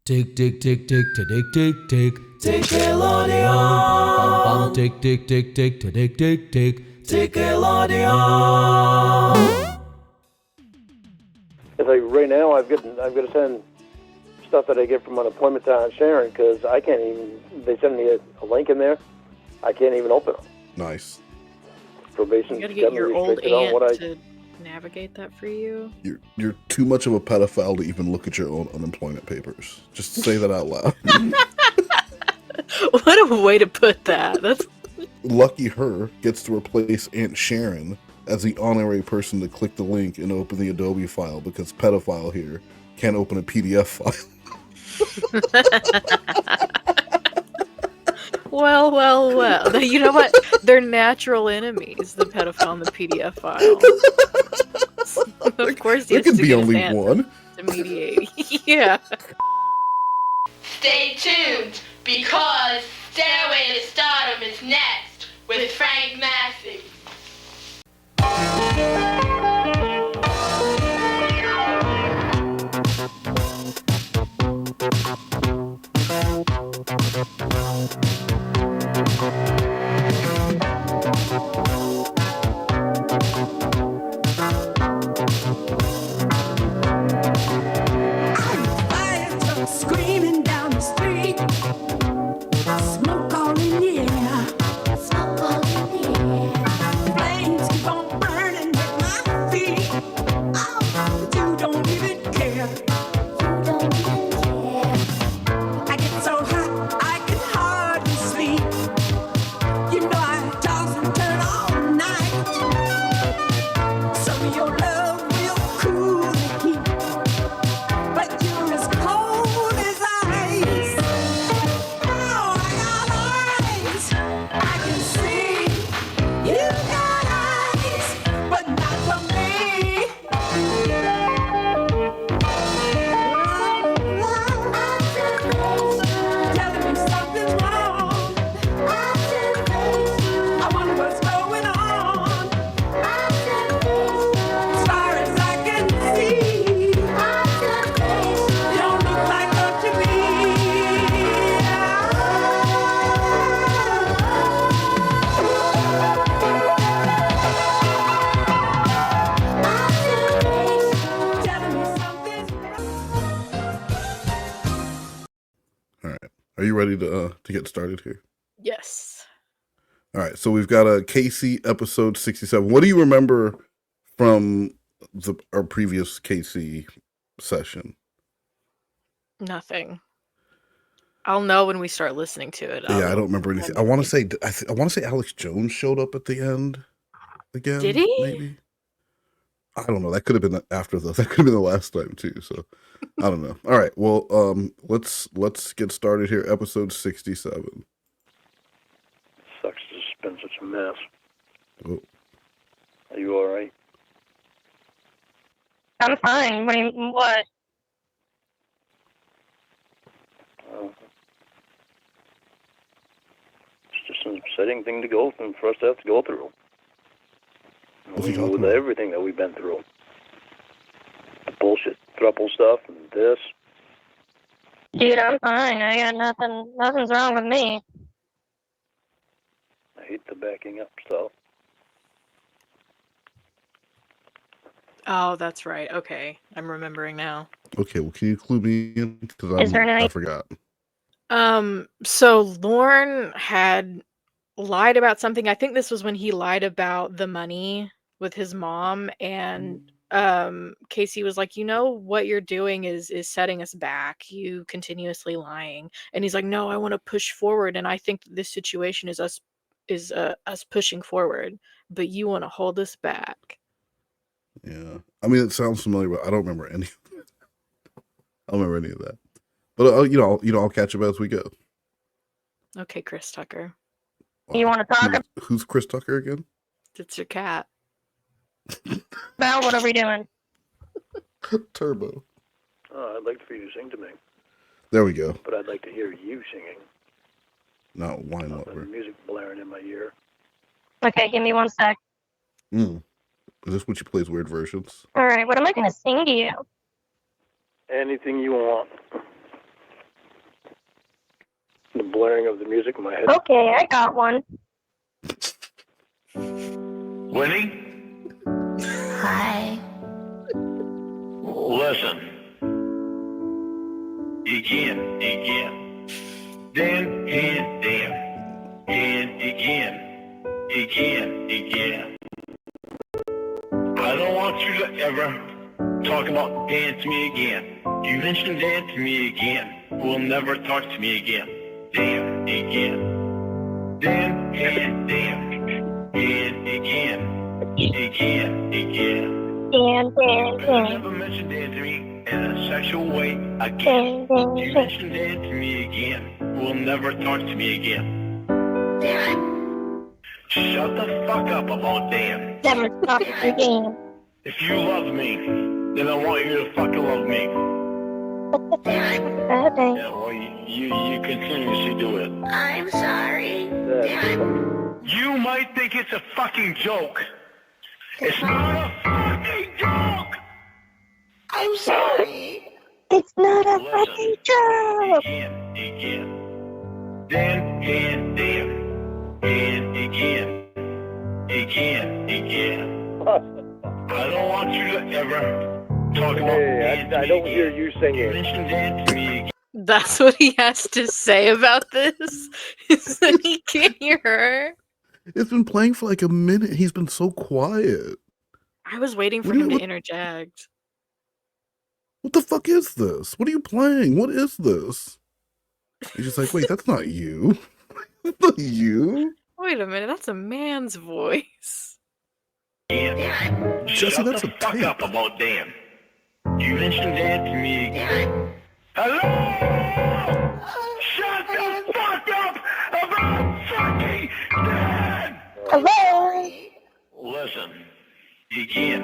Tick tick tick tick tick tick tick Nickelodeon. Tick tick tick tick tick tick tick Nickelodeon. It's like right now I've got to send stuff that I get from unemployment to Sharon because I can't even. They send me a link in there. I can't even open them. Nice. Probation. You gotta get your old aunt to navigate that for you. You're too much of a pedophile to even look at your own unemployment papers. Just say that out loud. What a way to put that. That's lucky her gets to replace Aunt Sharon as the honorary person to click the link and open the Adobe file because pedophile here can't open a PDF file. Well. You know what? They're natural enemies, the pedophile and the PDF file. Of course, there could be only one. To mediate. Yeah. Stay tuned, because Stairway to Stardom is next with Frank Massey. Screaming down the street, smoke all in the air, smoke all in the air. Flames keep on burning at my feet. Oh, but you don't even care. You don't even care. I get so hot I can hardly sleep. You know I toss and turn all night. Some of your love will cool the heat, but you're as cold as ice. Oh, I got eyes, I can see. You got eyes, but not for me. Telling me something's wrong. I wonder what's going on. As far as I can see, you don't look like her to me. Telling me something's All right. Are you ready to get started here? Yes. All right. So we've got a KC episode 67. What do you remember from our previous KC session? Nothing. I'll know when we start listening to it. Yeah, I don't remember anything. I want to say Alex Jones showed up at the end again. Did he? Maybe. I don't know. That could have been after that could have been the last time too. So I don't know. All right. Well, let's get started here. Episode 67. Sucks to spend such a mess. Oh. Are you all right? I'm fine. What? It's just an upsetting thing to go through for us to have to go through. What's he talking With about? everything that we've been through. The bullshit throuple stuff and this. Dude, I'm fine. I got nothing. Nothing's wrong with me. I hate the backing up stuff. Oh, that's right. Okay. I'm remembering now. Okay. Well, can you clue me in? Because Is there I any- forgot. So Lorne had lied about something. I think this was when he lied about the money with his mom, and Casey was like, you know what you're doing is setting us back, you continuously lying. And he's like, no, I want to push forward, and I think this situation is us pushing forward, but you want to hold us back. Yeah. I mean, it sounds familiar, but I don't remember any of it. I don't remember any of that. But I'll catch up as we go. Okay, Chris Tucker, You want to talk Who's Chris Tucker again? it's your cat. about what are we doing? Turbo. Oh, I'd like for you to sing to me, There we go. but I'd like to hear you singing. Not wine Not the lover. music blaring in my ear. Okay, give me 1 sec. Is this when she plays weird versions? All right, what am I going to sing to you? Anything you want. blaring of the music in my head. Okay, I got one. Winnie? Hi. Listen. Again. Then and then. And again. I don't want you to ever talk about Dan to me again. You mention Dan to me again. We'll never talk to me again. Dan again. Dan and Dan. And again. Dan. You never mentioned Dan to me in a sexual way again. You mention Dan to me again. We'll never talk to me again. Dan. Shut the fuck up about Dan. Never talk to Dan. If you love me, then I want you to fucking love me. Dan. Okay. Yeah, well, you continuously do it. I'm sorry. Dan. You might think it's a fucking joke. It's not a fucking joke! I'm sorry. It's not a fucking joke. Again. Dan. And again. I don't want you to ever talk about Dan to I me don't again. hear you You singing. mention Dan to me again. That's what he has to say about this. Is that he can't hear her. It's been playing for like a minute. He's been so quiet. I was waiting for What do him you- to interject. What the fuck is this? What are you playing? What is this? He's just like, wait, that's not you. That's not you. Wait a minute, that's a man's voice. Dan. Jesse, Shut that's the a fuck tape. up about Dan. You mentioned Dan to me again. Dan. Hello! Shut the fuck up about fucking Dan! Hello. Listen. Again.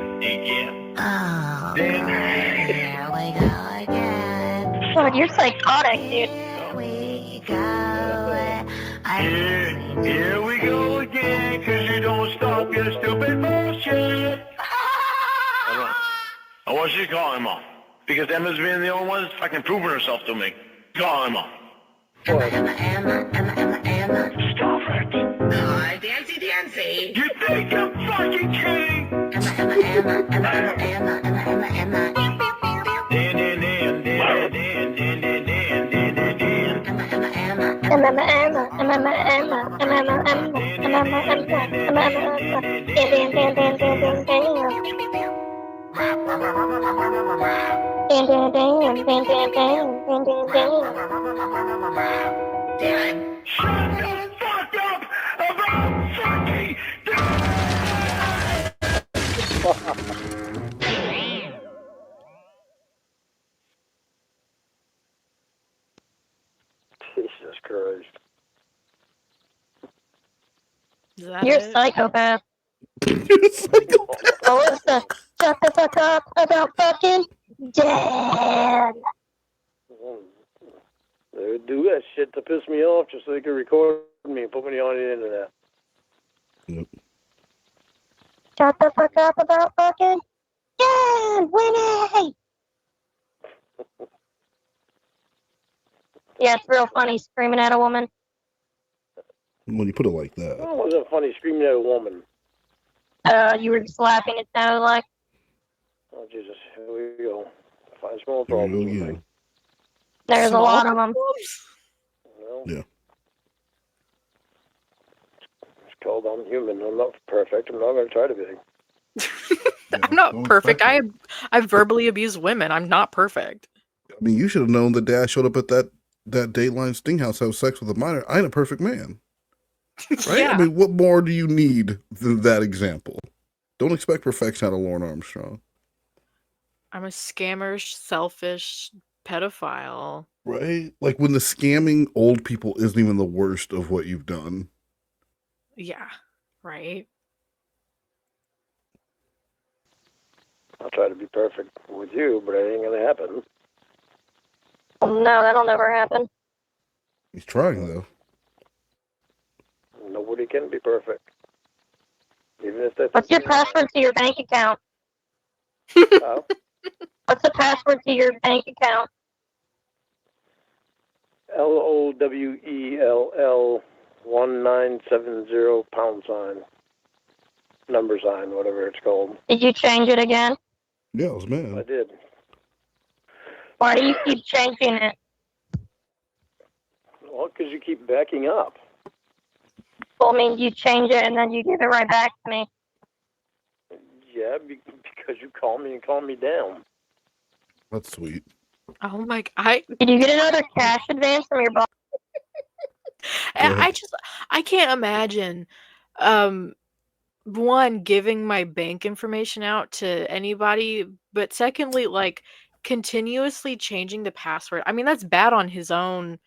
Oh, Dan. here we go again. God, you're psychotic, dude. Here we go. Here we go again, cause you don't stop your stupid bullshit. I want you to call Emma. Because Emma's been the only one that's fucking proven herself to me. Call Emma. Emma. Stop it! Dancy. You think I'm fucking kidding? Emma. Shut the fuck up about fucking Jesus Christ. Is that You're a it? psychopath. It's like, Melissa, shut the fuck up about fucking Dan. They would do that shit to piss me off just so they could record me and put me on the internet. Yep. Shut the fuck up about fucking Dan. Winnie. Yeah, it's real funny screaming at a woman. When you put it like that. That wasn't funny screaming at a woman. You were just laughing. It sounded like. Oh, Jesus. Here we go. Find small Here we problems. go with again. me. There's a lot of them. Well, Yeah. it's called I'm human. I'm not perfect. I'm not going to try to be. I'm not Don't perfect. expect I verbally abuse women. I'm not perfect. I mean, you should have known that Dad showed up at that Dateline Sting House, have sex with a minor. I ain't a perfect man. Right? Yeah. I mean, what more do you need than that example? Don't expect perfection out of Lauren Armstrong. I'm a scammer, selfish pedophile. Right? Like when the scamming old people isn't even the worst of what you've done. Yeah. Right. I'll try to be perfect with you, but it ain't going to happen. No, that'll never happen. He's trying, though. Nobody can be perfect. Even if they What's your password to your bank account? Oh, What's the password to your bank account? LOWELL 1970 $, number sign, whatever it's called. Did you change it again? Yeah, it was I mad. did. Why do you keep changing it? Well, because you keep backing up. Well, I mean, you change it and then you give it right back to me. Yeah, because you call me and calm me down. That's sweet. Oh my! I Did you get another cash advance from your boss? Go ahead. I can't imagine. One, giving my bank information out to anybody, but secondly, like continuously changing the password. I mean, that's bad on his own,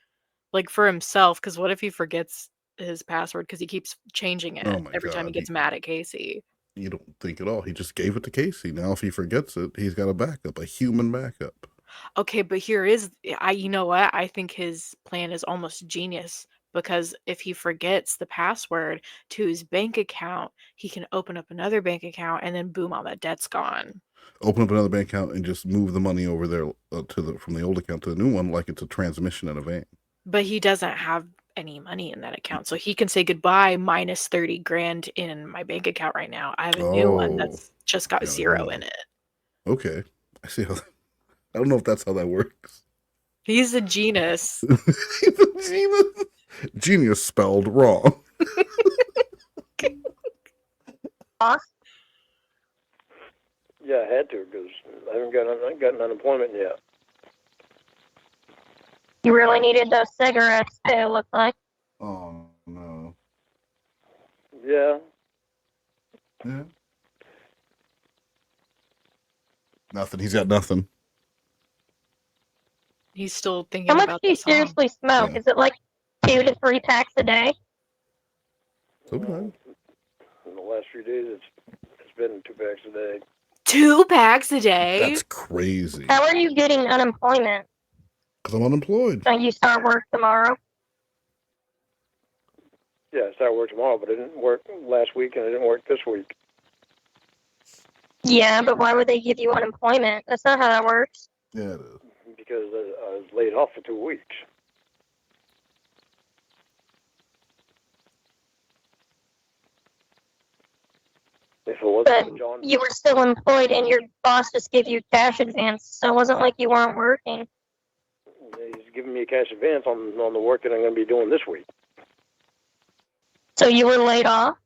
like for himself. Because what if he forgets his password because he keeps changing it Oh my every time he God, gets mad at Casey? You don't think at all. He just gave it to Casey. Now, if he forgets it, he's got a backup, a human backup. Okay, but here is you know what? I think his plan is almost genius because if he forgets the password to his bank account, he can open up another bank account and then boom, all that debt's gone. Open up another bank account and just move the money over there from the old account to the new one, like it's a transmission in a van. But he doesn't have any money in that account, so he can say goodbye minus 30 grand in my bank account right now. I have a new one Oh, that's just got yeah, 0 yeah. in it. Okay, I see how. I don't know if that's how that works. He's a genius. Genius spelled wrong. Boss? Yeah, I had to because I haven't gotten unemployment yet. You really needed those cigarettes too, it looked like. Oh no. Yeah. Yeah. Nothing. He's got nothing. He's still thinking How much about do you the song. seriously smoke? Yeah. Is it like 2 to 3 packs a day? Sometimes. In the last few days, it's been 2 packs a day. 2 packs a day? That's crazy. How are you getting unemployment? Because I'm unemployed. Don't you start work tomorrow? Yeah, I start work tomorrow, but I didn't work last week and I didn't work this week. Yeah, but why would they give you unemployment? That's not how that works. Yeah, it is. Because I was laid off for 2 weeks. If it wasn't But for John, you were still employed and your boss just gave you cash advance, so it wasn't like you weren't working. he's giving me a cash advance on the work that I'm going to be doing this week. So you were laid off?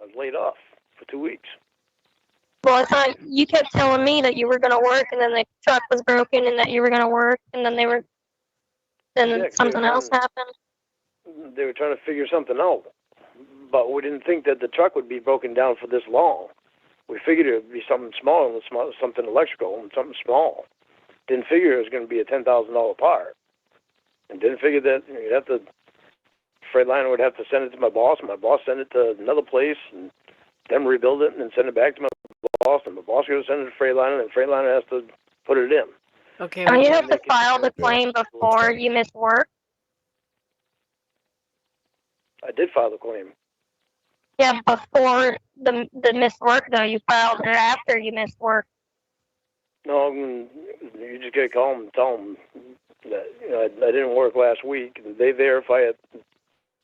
I was laid off for 2 weeks. Well, I thought you kept telling me that you were going to work and then the truck was broken and that you were going to work and then Yeah, something else happened. They were trying to figure something out, but we didn't think that the truck would be broken down for this long. We figured it would be something small and something electrical and something small. Didn't figure it was going to be a $10,000 part, and didn't figure that you'd have to. Freightliner would have to send it to my boss, and my boss send it to another place, and them rebuild it and then send it back to my boss, and my boss going to send it to Freightliner, and Freightliner has to put it in. Okay. Don't you wait, have to file the claim before you miss work? I did file the claim. Yeah, before the missed work, though. You filed it after you missed work. No, you just got to call them and tell them that I didn't work last week, and they verify it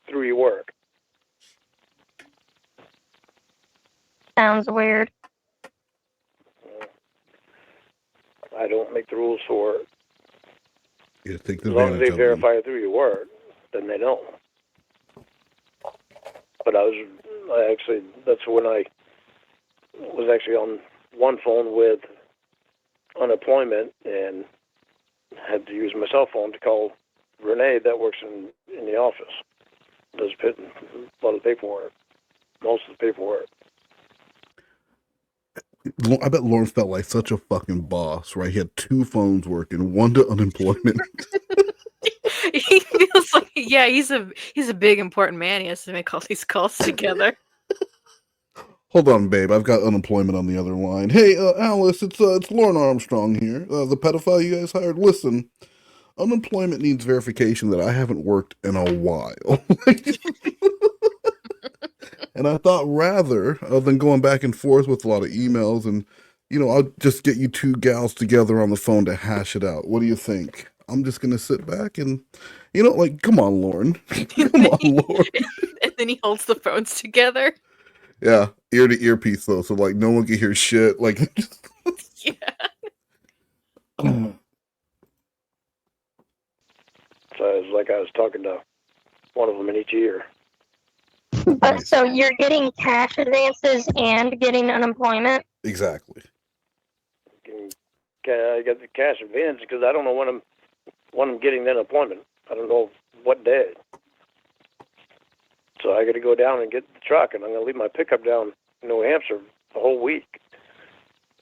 through your work. Sounds weird. I don't make the rules for it. You take As long as advantage they of them. verify it through your work, then they know. But that's when I was actually on one phone with unemployment and had to use my cell phone to call Renee that works in the office. Does a lot of paperwork, most of the paperwork. I bet Lawrence felt like such a fucking boss, right? He had 2 phones working, one to unemployment. He feels like he's a big important man. He has to make all these calls together. Hold on, babe. I've got unemployment on the other line. Hey, Alice, it's Lauren Armstrong here, the pedophile you guys hired. Listen, unemployment needs verification that I haven't worked in a while. And I thought rather than going back and forth with a lot of emails and, I'll just get you 2 gals together on the phone to hash it out. What do you think? I'm just gonna sit back and, like, come on, Lauren, come on, Lauren. And then he holds the phones together. Yeah, ear to earpiece though, so like no one can hear shit. Like, Yeah. So it's like I was talking to one of them in each ear. But so you're getting cash advances and getting unemployment? exactly. I got the cash advance because I don't know when I'm getting the unemployment. I don't know what day. So I got to go down and get the truck, and I'm going to leave my pickup down in New Hampshire the whole week.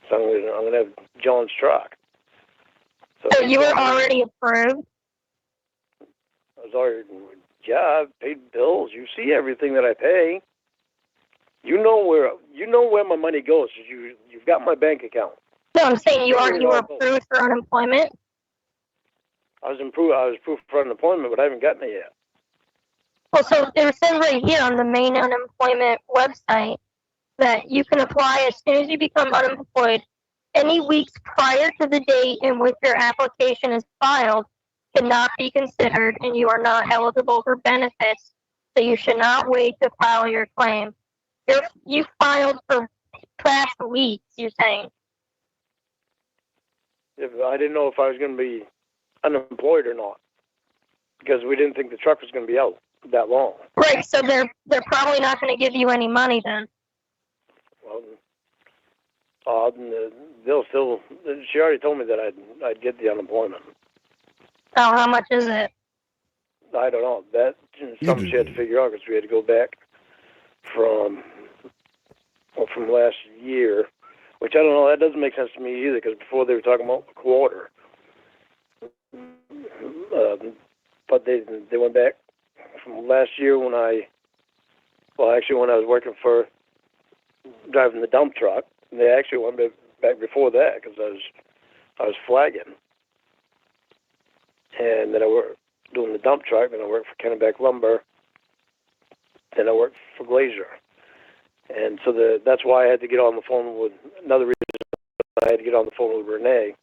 So I'm going to have John's truck. So you were already approved? I was already, yeah, I've paid bills. You see everything that I pay. You know where my money goes. You've got my bank account. No, I'm saying you were approved for unemployment? I was approved for unemployment, but I haven't gotten it yet. Well, so it says right here on the main unemployment website that you can apply as soon as you become unemployed. Any weeks prior to the date in which your application is filed cannot be considered, and you are not eligible for benefits, so you should not wait to file your claim. You filed for past weeks, you're saying? I didn't know if I was going to be unemployed or not, because we didn't think the truck was going to be out that long. Right, so they're probably not going to give you any money then. Well, they'll still. She already told me that I'd get the unemployment. Oh, how much is it? I don't know. That's something she had to figure out because we had to go back from last year, which I don't know. That doesn't make sense to me either because before they were talking about a quarter, but they went back from last year when I was working for driving the dump truck. And they actually went back before that because I was flagging, and then I worked doing the dump truck. Then I worked for Kennebec Lumber. Then I worked for Glazier, and so that's why I had to get on the phone with another reason. I had to get on the phone with Renee.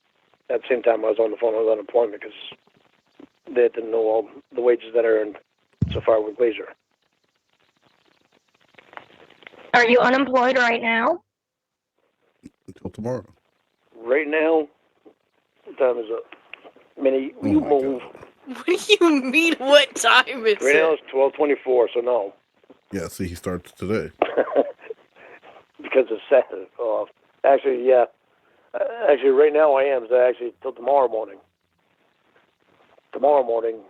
At the same time, I was on the phone with unemployment because they didn't know all the wages that I earned so far with Glazier. Are you unemployed right now? Until tomorrow. Right now, what time is it? Minnie, will you move? What do you mean? What time is Right it? now it's 12:24, so no. Yeah, see, he starts today. Because it's Saturday. Actually, yeah. Actually, right now I am. So actually, till tomorrow morning. Tomorrow morning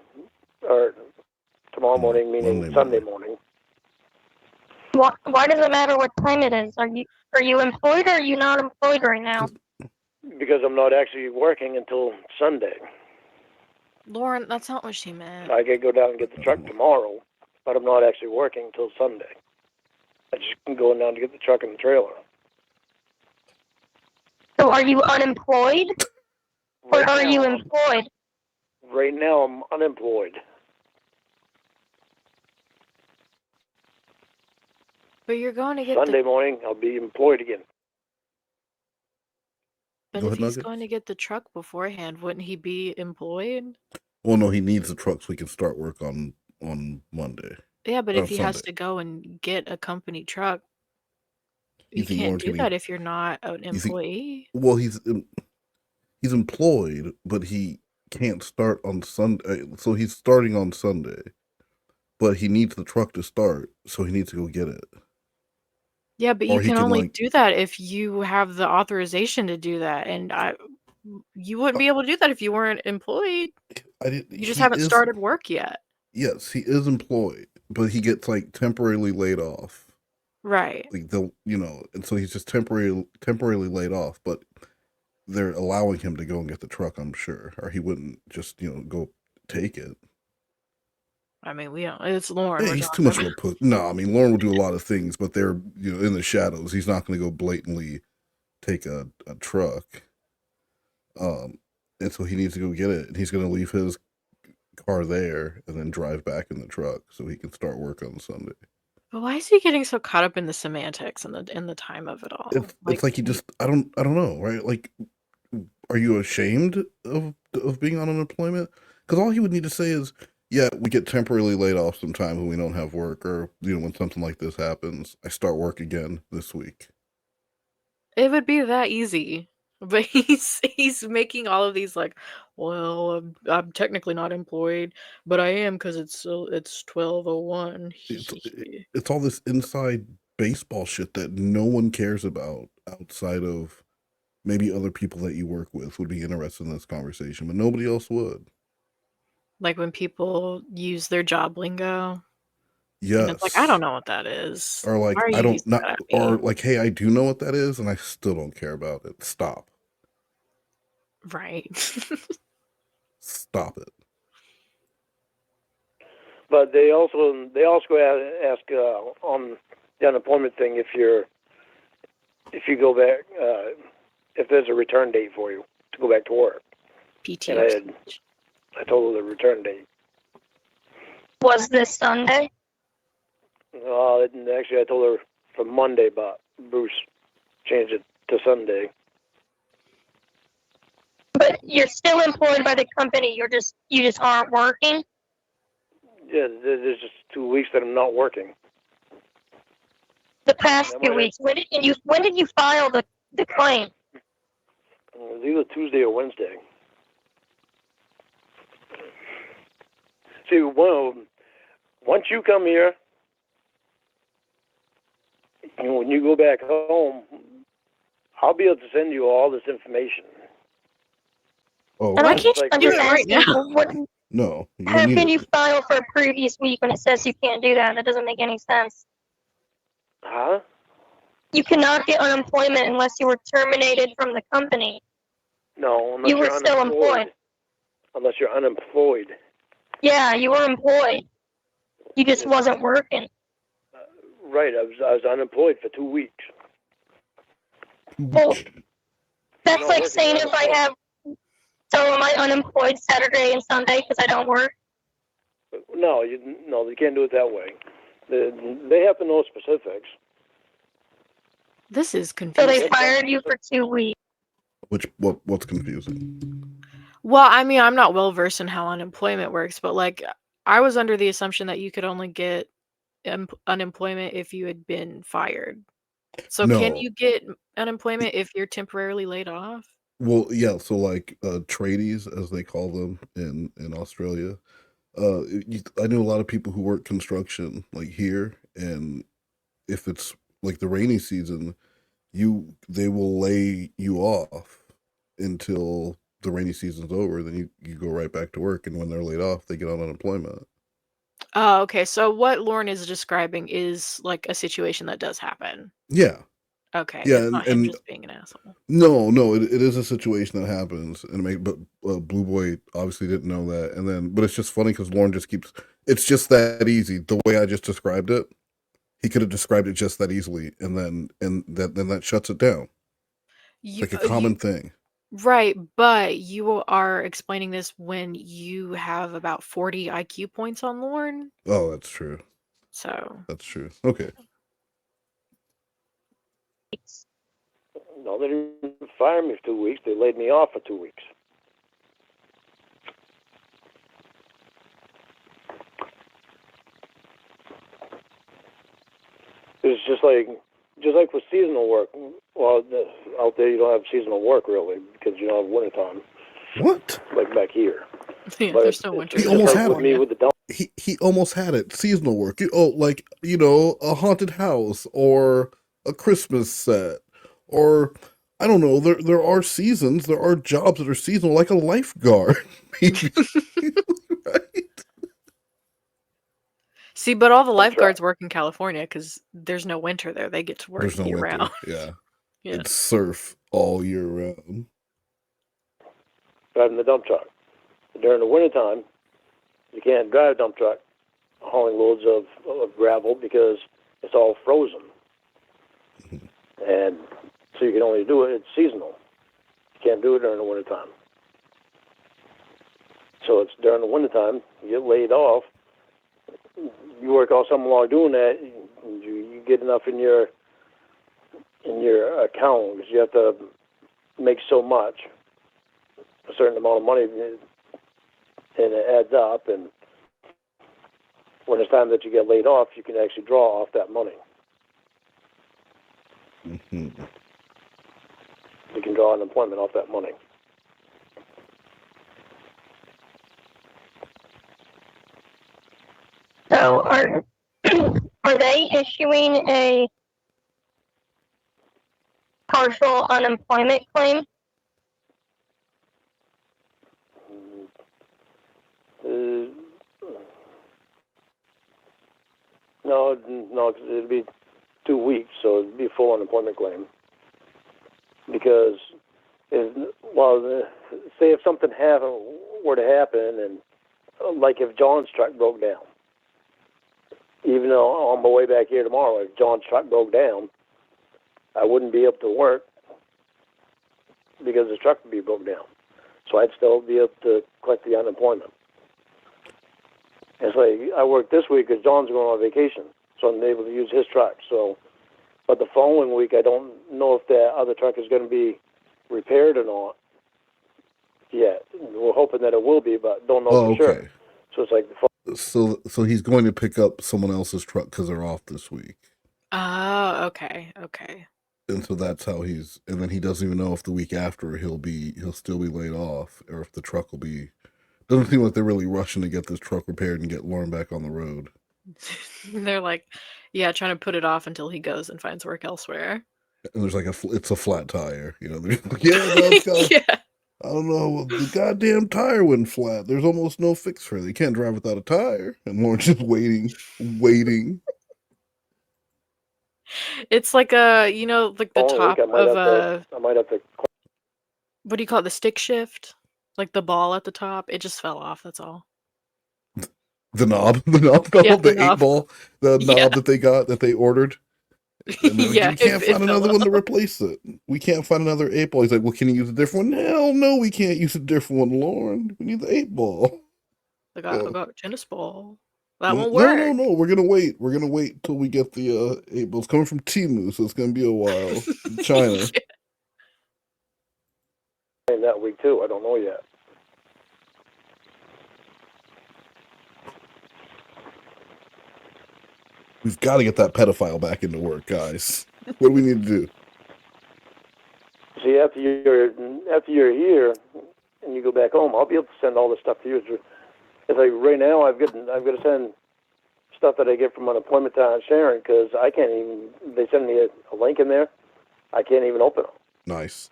meaning Monday Sunday morning. Why does it matter what time it is? Are you employed or are you not employed right now? Because I'm not actually working until Sunday. Lauren, that's not what she meant. I could go down and get the truck tomorrow, but I'm not actually working until Sunday. I just can go down to get the truck and the trailer. So are you unemployed or Right are now, you employed? Right now I'm unemployed. But you're going to get Sunday morning I'll be employed again. But Go if ahead, he's Nuggets. going to get the truck beforehand, wouldn't he be employed? Well, no, he needs the truck so he can start work on Monday. Yeah, but if he has Sunday. to go and get a company truck, You you think can't Lauren's do gonna- that if you're not an You think- employee. Well, he's employed, but he can't start on Sunday. So he's starting on Sunday, but he needs the truck to start, so he needs to go get it. Yeah, but Or you he can can, only like- do that if you have the authorization to do that, and you wouldn't be able to do that if you weren't employed. You just haven't started work yet. Yes, he is employed, but he gets like temporarily laid off. Right. Like and so he's just temporarily laid off, but they're allowing him to go and get the truck, I'm sure, or he wouldn't just go take it. I mean, we don't. It's Lauren. Hey, we're he's too talking much of about. a puss. No, I mean Lauren will do a lot of things, but they're in the shadows. He's not going to go blatantly take a truck. And so he needs to go get it, and he's going to leave his car there and then drive back in the truck so he can start work on Sunday. But why is he getting so caught up in the semantics and the time of it all? It's like he just I don't know, right? Like, are you ashamed of being on unemployment? Because all he would need to say is, yeah, we get temporarily laid off sometimes when we don't have work, or when something like this happens, I start work again this week. It would be that easy. But he's making all of these like, well, I'm technically not employed, but I am because it's 12:01. It's all this inside baseball shit that no one cares about outside of maybe other people that you work with would be interested in this conversation, but nobody else would. Like when people use their job lingo, and it's like, I Yes. don't know what that is. Or like, Why are I you don't using not, that at me? or like, hey, I do know what that is, and I still don't care about it. Stop. Right. Stop it. But they also ask on the unemployment thing if you go back, if there's a return date for you to go back to work. And I told her the return date. Was this Sunday? Actually, I told her for Monday, but Bruce changed it to Sunday. But you're still employed by the company. You just aren't working. Yeah, there's just 2 weeks that I'm not working. The past 2 weeks. When did you file the claim? It was either Tuesday or Wednesday. See, well, once you come here, when you go back home, I'll be able to send you all this information. Oh, And I okay. can't. I'm just right asking. now. What? No, you How don't need can it. you file for a previous week when it says you can't do that? That doesn't make any sense. Huh? You cannot get unemployment unless you were terminated from the company. No, unless You were you're still unemployed. employed. Unless you're unemployed. Yeah, you were employed. You just wasn't working. Right, I was unemployed for 2 weeks. Well, that's No, like working saying if I have. So am I unemployed Saturday and Sunday because I don't work? No, you can't do it that way. They have to know specifics. This is So confusing. they fired you for 2 weeks. What's confusing? Well, I mean, I'm not well versed in how unemployment works, but like I was under the assumption that you could only get unemployment if you had been fired. So can No. you get unemployment if you're temporarily laid off? Well, yeah. So like tradies, as they call them in Australia. I knew a lot of people who work construction, like here, and if it's like the rainy season, they will lay you off until the rainy season's over. Then you go right back to work, and when they're laid off, they get on unemployment. Oh, okay. So what Lauren is describing is like a situation that does happen. Yeah, Okay, yeah, it's not him just being an asshole. no, it is a situation that happens, but Blue Boy obviously didn't know that, but it's just funny because Lauren just keeps. It's just that easy. The way I just described it, he could have described it just that easily, and then that shuts it down. It's like a common thing. Right, but you are explaining this when you have about 40 IQ points on Lauren. Oh, that's true. So That's true. Okay. No, they didn't fire me for 2 weeks. They laid me off for 2 weeks. It's just like with seasonal work. Well, out there you don't have seasonal work really because you don't have wintertime. What? Like back here. yeah, But there's no winter. He almost had with me with the dump. He almost had it. Seasonal work. Like a haunted house or a Christmas set, or I don't know. There are seasons. There are jobs that are seasonal, like a lifeguard. Maybe. Right? See, but all the lifeguards work in California because there's no winter there. They get to work There's no year winter. round. Yeah. Yeah. It's surf all year round. Driving the dump truck. During the wintertime, you can't drive a dump truck hauling loads of gravel because it's all frozen. And so you can only do it, it's seasonal. You can't do it during the wintertime. So it's during the wintertime, you get laid off. You work all summer long doing that, you get enough in your account because you have to make so much. a certain amount of money, and it adds up. And when it's time that you get laid off, you can actually draw off that money. Mm-hmm. You can draw unemployment off that money. So are they issuing a partial unemployment claim? No, 'cause it'd be 2 weeks, so it'd be a full unemployment claim. Because, say if something were to happen, and like if John's truck broke down, even though on my way back here tomorrow, if John's truck broke down, I wouldn't be able to work because the truck would be broke down. So I'd still be able to collect the unemployment. It's like I work this week because John's going on vacation, so I'm able to use his truck. So, but the following week, I don't know if that other truck is going to be repaired or not yet. We're hoping that it will be, but don't know for sure. So it's like so he's going to pick up someone else's truck because they're off this week. Oh, okay. And so that's how and then he doesn't even know if the week after he'll still be laid off, or if the truck will be. Doesn't seem like they're really rushing to get this truck repaired and get Lauren back on the road. They're like, yeah, trying to put it off until he goes and finds work elsewhere. And there's like it's a flat tire, you know. They're like, yeah, no, it's got, Yeah. I don't know, the goddamn tire went flat. There's almost no fix for it. They can't drive without a tire. And Lauren's just waiting. It's like like the top of I might have to. what do you call it? The stick shift? Like the ball at the top. It just fell off, that's all. The knob fell Yeah, off, the knob. 8-ball, the knob that they ordered. And they're like, Yeah, we can't it find another fell one to off. replace it. We can't find another 8-ball. He's like, well, can you use a different one? Hell no, we can't use a different one, Lauren. We need the 8-ball. I got a tennis ball. That No, won't work. no. We're gonna wait. We're gonna wait till we get the 8-ball. It's coming from Temu, so it's gonna be a while. From China. In that week too, I don't know yet. We've got to get that pedophile back into work, guys. What do we need to do? See, after you're here and you go back home, I'll be able to send all this stuff to you. It's like right now, I've got to send stuff that I get from unemployment to Sharon because I can't even. They send me a link in there. I can't even open them. Nice.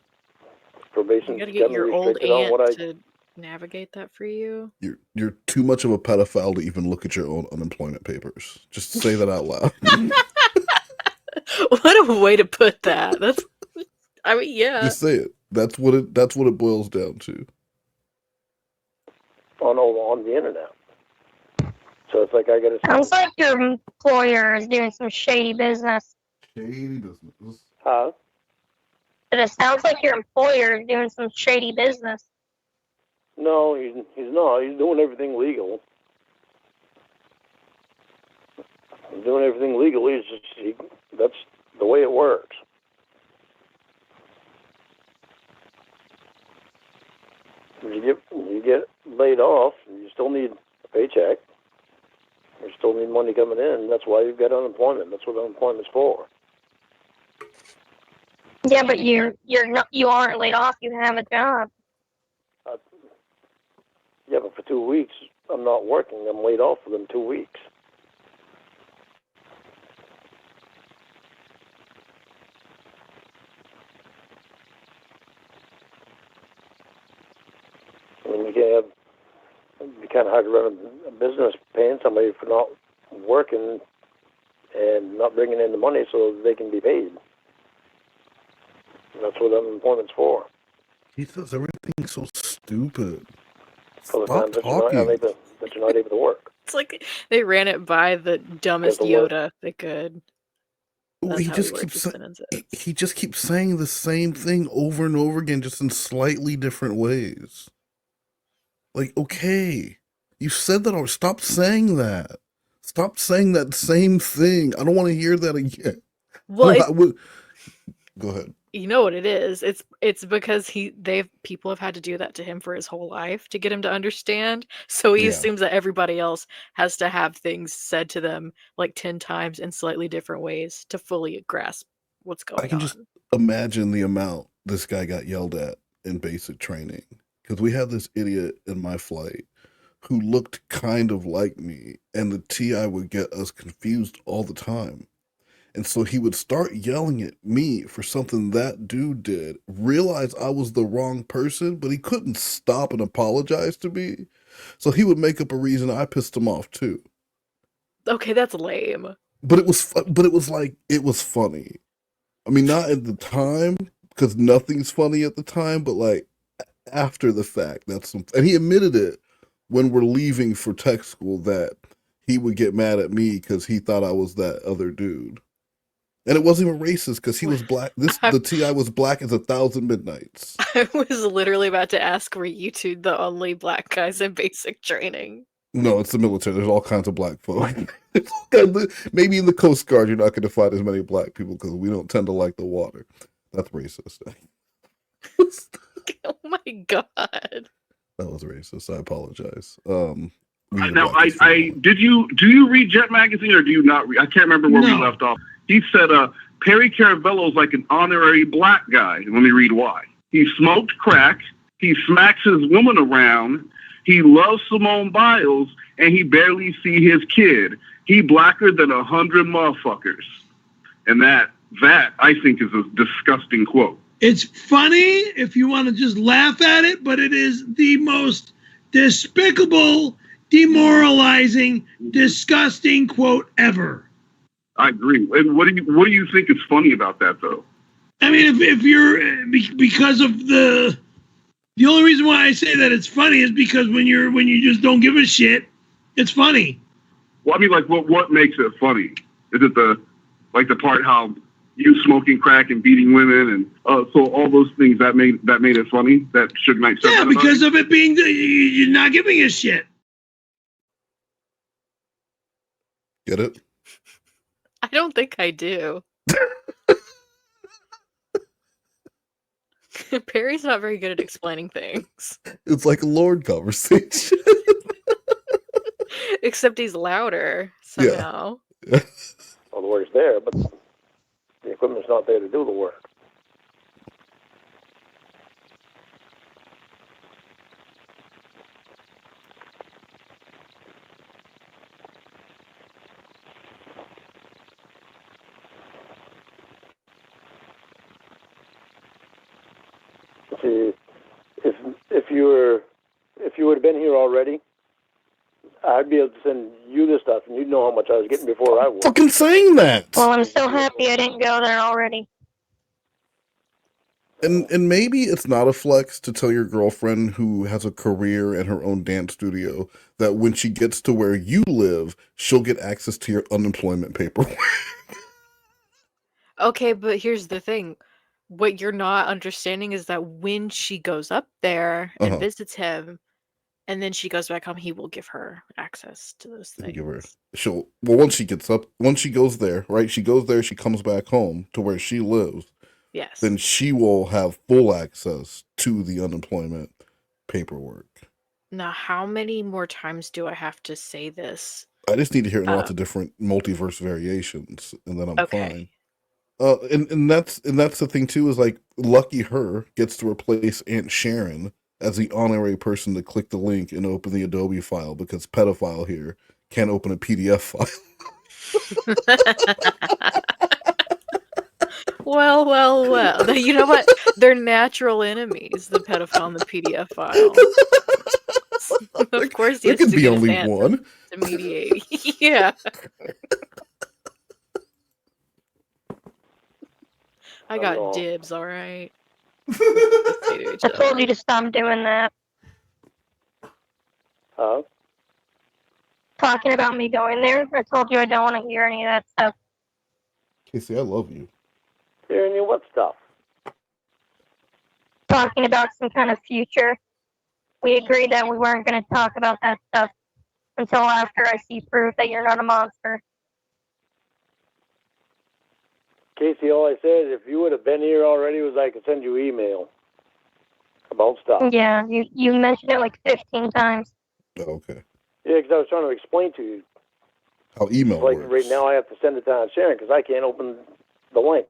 Probation. You gotta get your old aunt to navigate that for you. You're too much of a pedophile to even look at your own unemployment papers. Just say that out loud. What a way to put that. Yeah. Just say it. That's what it boils down to. On the internet. So it's like I got to. Sounds like your employer is doing some shady business. Shady business. Huh? But it sounds like your employer is doing some shady business. No, he's not. He's doing everything legal. He's doing everything legal. That's the way it works. You get laid off, you still need a paycheck. You still need money coming in. That's why you've got unemployment. That's what unemployment's for. Yeah, but you aren't laid off. You have a job. Yeah, but for 2 weeks, I'm not working. I'm laid off for them 2 weeks. I mean, it'd be kind of hard to run a business paying somebody for not working and not bringing in the money so they can be paid. That's what unemployment's for. He says everything's so stupid. For the Stop times that talking. you're not able to work. It's like they ran it by the dumbest Get to work. Yoda they could. Well, That's he how just worked keeps his sa- sentences. he just keeps saying the same thing over and over again, just in slightly different ways. Like, okay, you said that already. Stop saying that. Stop saying that same thing. I don't want to hear that again. Well, I would. Go ahead. You know what it is? It's because people have had to do that to him for his whole life to get him to understand. So he Yeah. assumes that everybody else has to have things said to them like 10 times in slightly different ways to fully grasp what's I going can on. just imagine the amount this guy got yelled at in basic training. Because we had this idiot in my flight who looked kind of like me, and the TI would get us confused all the time. And so he would start yelling at me for something that dude did, realize I was the wrong person, but he couldn't stop and apologize to me. So he would make up a reason I pissed him off too. Okay, that's lame. But it was funny. I mean, not at the time, because nothing's funny at the time, but like after the fact, and he admitted it when we're leaving for tech school that he would get mad at me because he thought I was that other dude. And it wasn't even racist because he was black. The TI was black as 1,000 midnights. I was literally about to ask, were you two the only black guys in basic training? No, it's the military. There's all kinds of black folk. Maybe in the Coast Guard, you're not going to find as many black people because we don't tend to like the water. That's racist. Oh my god. That was racist. I apologize. Now, do you read Jet Magazine or do you not read? I can't remember where we left off. He said, Perry Caravello's like an honorary black guy. Let me read why. He smoked crack. He smacks his woman around. He loves Simone Biles, and he barely see his kid. He blacker than 100 motherfuckers. And that I think is a disgusting quote. It's funny if you want to just laugh at it, but it is the most despicable, demoralizing, disgusting quote ever. I agree. And what do you think is funny about that, though? I mean, if you're because of the only reason why I say that it's funny is because when you just don't give a shit, it's funny. Well, I mean, like, what makes it funny? Is it the part how you smoking crack and beating women and so all those things that made it funny? That Suge Knight said. Yeah, because of it being you're not giving a shit. Get it? I don't think I do. Perry's not very good at explaining things. It's like a Lord conversation. Except he's louder somehow. Yeah. Well, the work's there, but the equipment's not there to do the work. See, if you would have been here already, I'd be able to send you this stuff, and you'd know how much I was getting before I was. Fucking saying that. Well, I'm so happy I didn't go there already. And maybe it's not a flex to tell your girlfriend who has a career and her own dance studio that when she gets to where you live, she'll get access to your unemployment paperwork. Okay, but here's the thing. What you're not understanding is that when she goes up there and visits him, and then she goes back home, he will give her access to those things. Once she goes there, right? She goes there, she comes back home to where she lives. Yes. Then she will have full access to the unemployment paperwork. Now, how many more times do I have to say this? I just need to hear lots of different multiverse variations, and then I'm fine. And that's the thing too, is like, lucky her gets to replace Aunt Sharon as the honorary person to click the link and open the Adobe file, because pedophile here can't open a PDF file. Well. You know what? They're natural enemies, the pedophile and the PDF file. Of course, there can be only one to mediate. Yeah. I got dibs, all right. I told you to stop doing that. Huh? Talking about me going there. I told you I don't want to hear any of that stuff. Casey, I love you. Hearing you what stuff? Talking about some kind of future. We agreed that we weren't going to talk about that stuff until after I see proof that you're not a monster. Casey, all I said is if you would have been here already was I could send you email about stuff. Yeah, you mentioned it like 15 times. Oh, okay. Yeah, because I was trying to explain to you. How email Like works. right now I have to send it to Sharon because I can't open the links.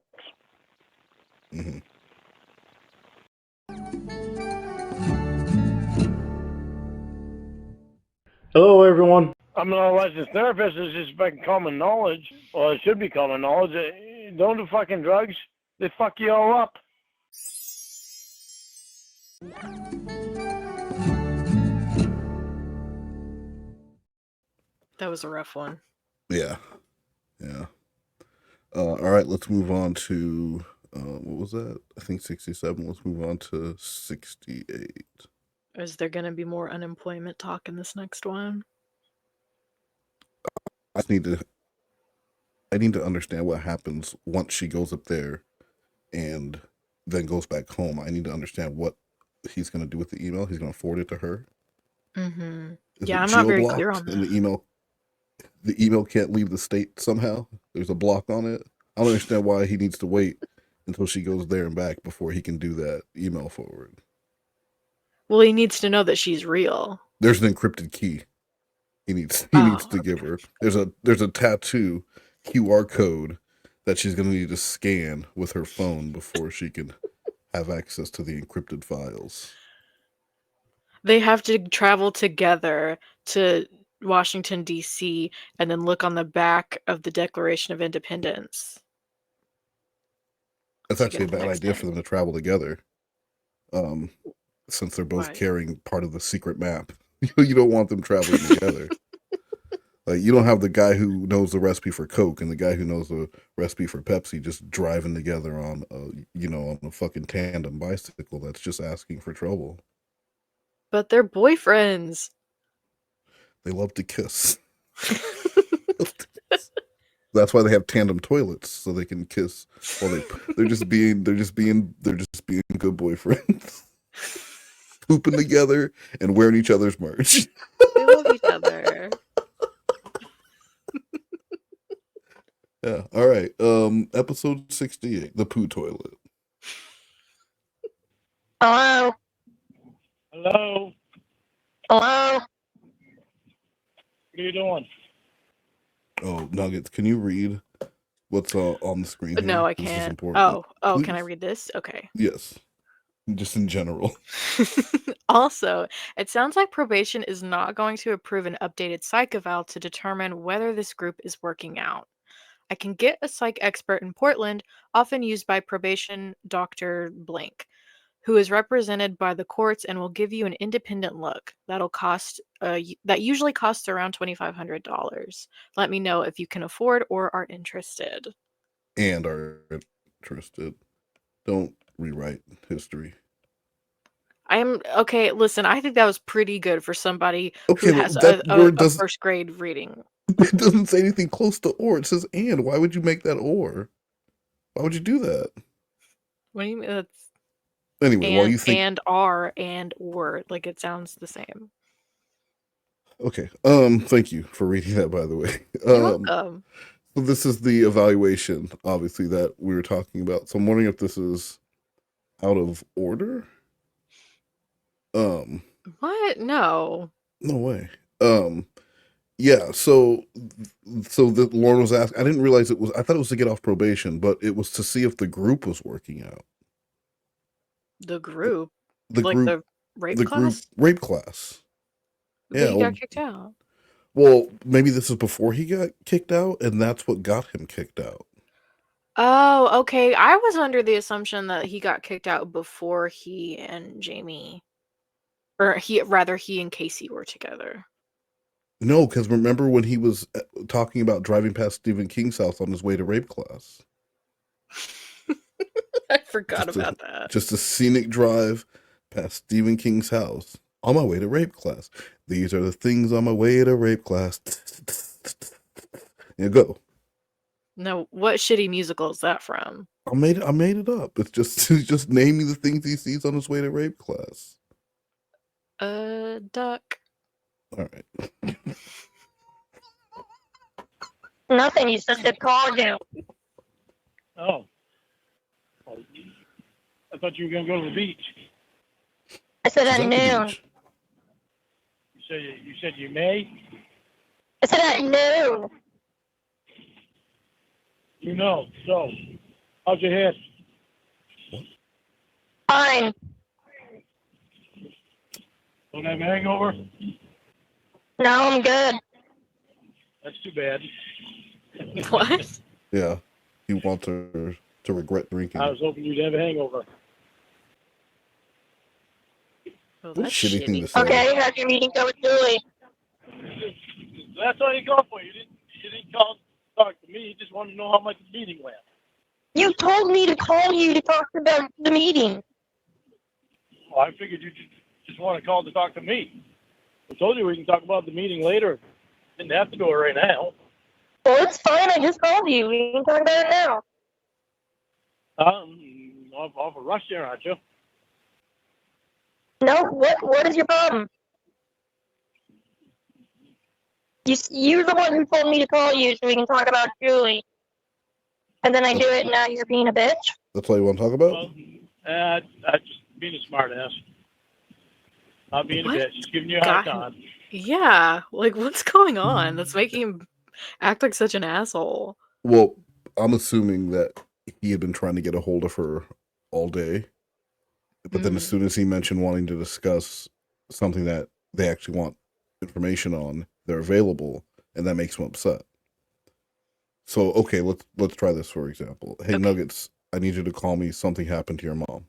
Mm-hmm. Hello, everyone. I'm not a licensed therapist. It's just fucking common knowledge. Well, it should be common knowledge. Don't do fucking drugs. They fuck you all up. That was a rough one. Yeah. Yeah. All right, let's move on to, what was that? I think 67. Let's move on to 68. Is there going to be more unemployment talk in this next one? I need to understand what happens once she goes up there and then goes back home. I need to understand what he's going to do with the email. He's going to forward it to her. Mm-hmm. Is Yeah, it I'm not very geo-blocked clear on in that. the email can't leave the state somehow? There's a block on it. I don't understand why he needs to wait until she goes there and back before he can do that email forward. Well, he needs to know that she's real. There's an encrypted key. He needs to give her. There's a tattoo QR code that she's gonna need to scan with her phone before she can have access to the encrypted files. They have to travel together to Washington, D.C., and then look on the back of the Declaration of Independence. That's actually a bad idea for them to travel together. Since they're both Why? carrying part of the secret map. You don't want them traveling together. Like, you don't have the guy who knows the recipe for Coke and the guy who knows the recipe for Pepsi just driving together on a fucking tandem bicycle. That's just asking for trouble. But they're boyfriends. They love to kiss. That's why they have tandem toilets, so they can kiss while they're just being good boyfriends. Pooping together and wearing each other's merch. They love each other. Yeah. All right. Episode 68, the poo toilet. Hello? Hello? Hello? What are you doing? Oh, Nuggets, can you read what's on the screen here? No, I This is can't. important. Oh, can I Please? read this? Okay. Yes. Just in general. Also, it sounds like probation is not going to approve an updated psych eval to determine whether this group is working out. I can get a psych expert in Portland, often used by probation Dr. Blank, who is represented by the courts and will give you an independent look. That usually costs around $2,500. Let me know if you can afford or are interested. And are interested. Don't rewrite history. Okay. Listen, I think that was pretty good for somebody Okay, who well, has that a word doesn't. first grade reading. It doesn't say anything close to or. It says and. Why would you make that or? Why would you do that? What do you mean? That's Anyway, while you think. and are and or, like it sounds the same. Okay. Thank you for reading that, by the way. You're welcome. So this is the evaluation, obviously, that we were talking about. So I'm wondering if this is out of order. What? No. No way. Yeah. So the Lauren was asking. I didn't realize it was. I thought it was to get off probation, but it was to see if the group was working out. The group, The like group, the rape the class. group rape class. But Yeah. he Well, got kicked out. well, maybe this is before he got kicked out, and that's what got him kicked out. Oh, okay. I was under the assumption that he got kicked out before he and Jamie, or he and Casey were together. No, because remember when he was talking about driving past Stephen King's house on his way to rape class? I forgot about that. Just a scenic drive past Stephen King's house on my way to rape class. These are the things on my way to rape class. You go. No, what shitty musical is that from? I made it up. It's just naming the things he sees on his way to rape class. Duck. All right. Nothing, you said the car do. Oh. Well, I thought you were going to go to the beach. I said She's at at the noon. beach. You said you may? I said at noon. You know. So, how's your head? Fine. Don't have a hangover? No, I'm good. That's too bad. What? Yeah, he wants her to regret drinking. I was hoping you'd have a hangover. Oh, What a that's shitty thing to shitty. say. Okay, how'd your meeting go with Julie? That's all you called for. You didn't call to talk to me. You just wanted to know how much the meeting went. You told me to call you to talk about the meeting. Well, I figured you just want to call to talk to me. I told you we can talk about the meeting later. Didn't have to do it right now. Well, it's fine. I just called you. We can talk about it now. Off a rush there, aren't you? No, what is your problem? You're the one who told me to call you so we can talk about Julie. And then I do it and now you're being a bitch? That's all you want to talk about? I just being a smart ass. Not being What? a bitch. Just giving you a hard God. time. Yeah, like what's going on? That's making him act like such an asshole. Well, I'm assuming that he had been trying to get a hold of her all day. But then as soon as he mentioned wanting to discuss something that they actually want information on, they're available, and that makes him upset. So, okay, let's try this, for example. Hey, Okay. Nuggets, I need you to call me. Something happened to your mom.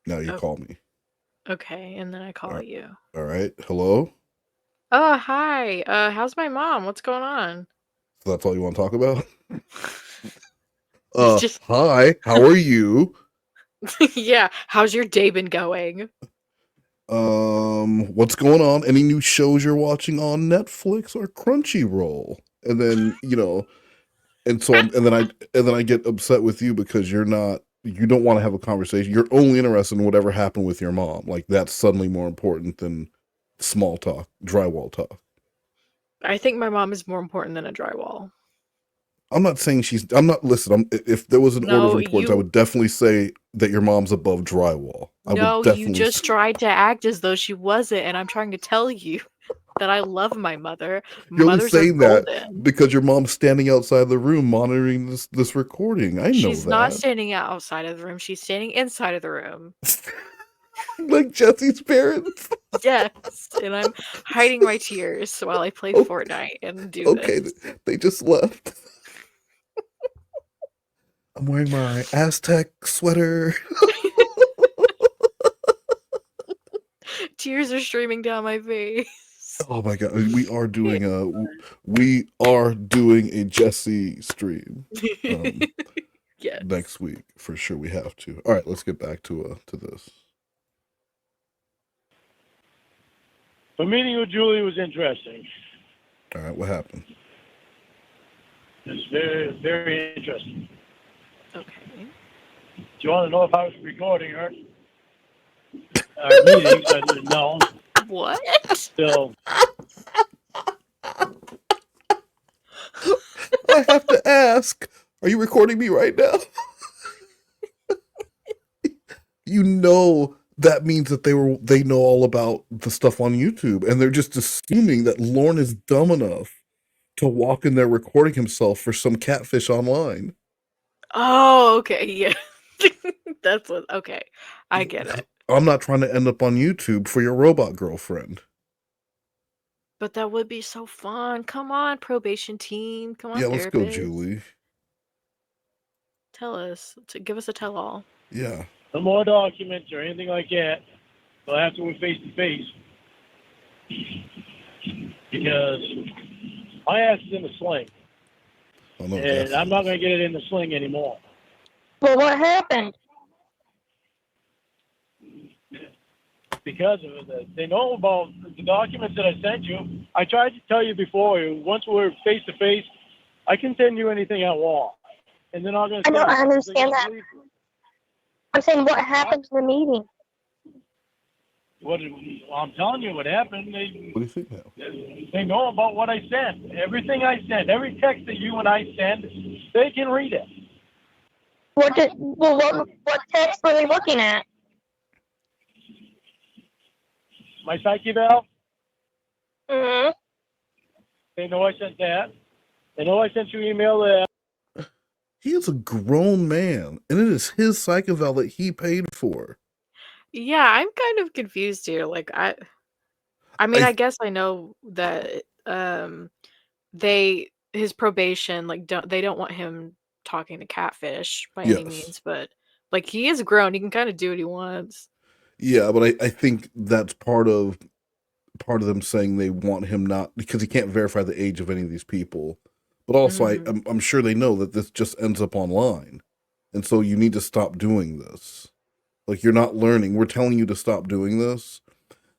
Now you Oh. call me. Okay, and then I call Alright. you. All right. Hello? Oh, hi. How's my mom? What's going on? So that's all you want to talk about? Just Hi, how are you? yeah, how's your day been going? What's going on? Any new shows you're watching on Netflix or Crunchyroll? And then, and so and then I get upset with you because you don't want to have a conversation. You're only interested in whatever happened with your mom. Like that's suddenly more important than small talk, drywall talk. I think my mom is more important than a drywall. I'm not saying if there was an order of No, importance, I would definitely say that your mom's above drywall. I No, would you definitely just tried to act as though she wasn't, and I'm trying to tell you that I love my mother. You're only Mothers are saying that golden. because your mom's standing outside the room monitoring this recording. I know She's not that. standing outside of the room, she's standing inside of the room. Like Jesse's parents. Yes, and I'm hiding my tears while I play Fortnite and do Okay, this. they just left. I'm wearing my Aztec sweater. Tears are streaming down my face. Oh my god, we are doing a Jesse stream Yes. next week for sure. We have to. All right, let's get back to this. The meeting with Julie was interesting. All right, what happened? It's very, very interesting. Okay. Do you want to know if I was recording her? Our meetings, I didn't know. What? I So, have to ask, are you recording me right now? That means that they know all about the stuff on YouTube, and they're just assuming that Lorne is dumb enough to walk in there recording himself for some catfish online. Oh, okay, yeah. That's what, okay. I get it. I'm not trying to end up on YouTube for your robot girlfriend. But that would be so fun. Come on, probation team. Come on, Yeah, let's go, therapist. Julie. Tell us. Give us a tell-all. Yeah. no more documents or anything like that. We'll have to go face to face. Because my ass is in the sling. Oh, no, And I'm not going to get it in the sling anymore. Well, what happened? Because of it. They know about the documents that I sent you. I tried to tell you before, once we're face to face, I can send you anything I want. And they're not going to I know, I understand that. I'm saying what happened to the meeting? I'm telling you what happened. What do you think now? They know about what I sent. Everything I sent, every text that you and I send, They can read it. What text were they looking at? My psych eval, Mm-hmm. they know I sent that. They know I sent you email that. He is a grown man, and it is his psych eval that he paid for. Yeah, I'm kind of confused here. Like I mean, I guess I know that his probation, like, they don't want him talking to catfish by any Yes. means, but like he is grown, he can kind of do what he wants. Yeah, but I think that's part of them saying they want him not, because he can't verify the age of any of these people. But also, I'm sure they know that this just ends up online, and so you need to stop doing this. Like, you're not learning. We're telling you to stop doing this,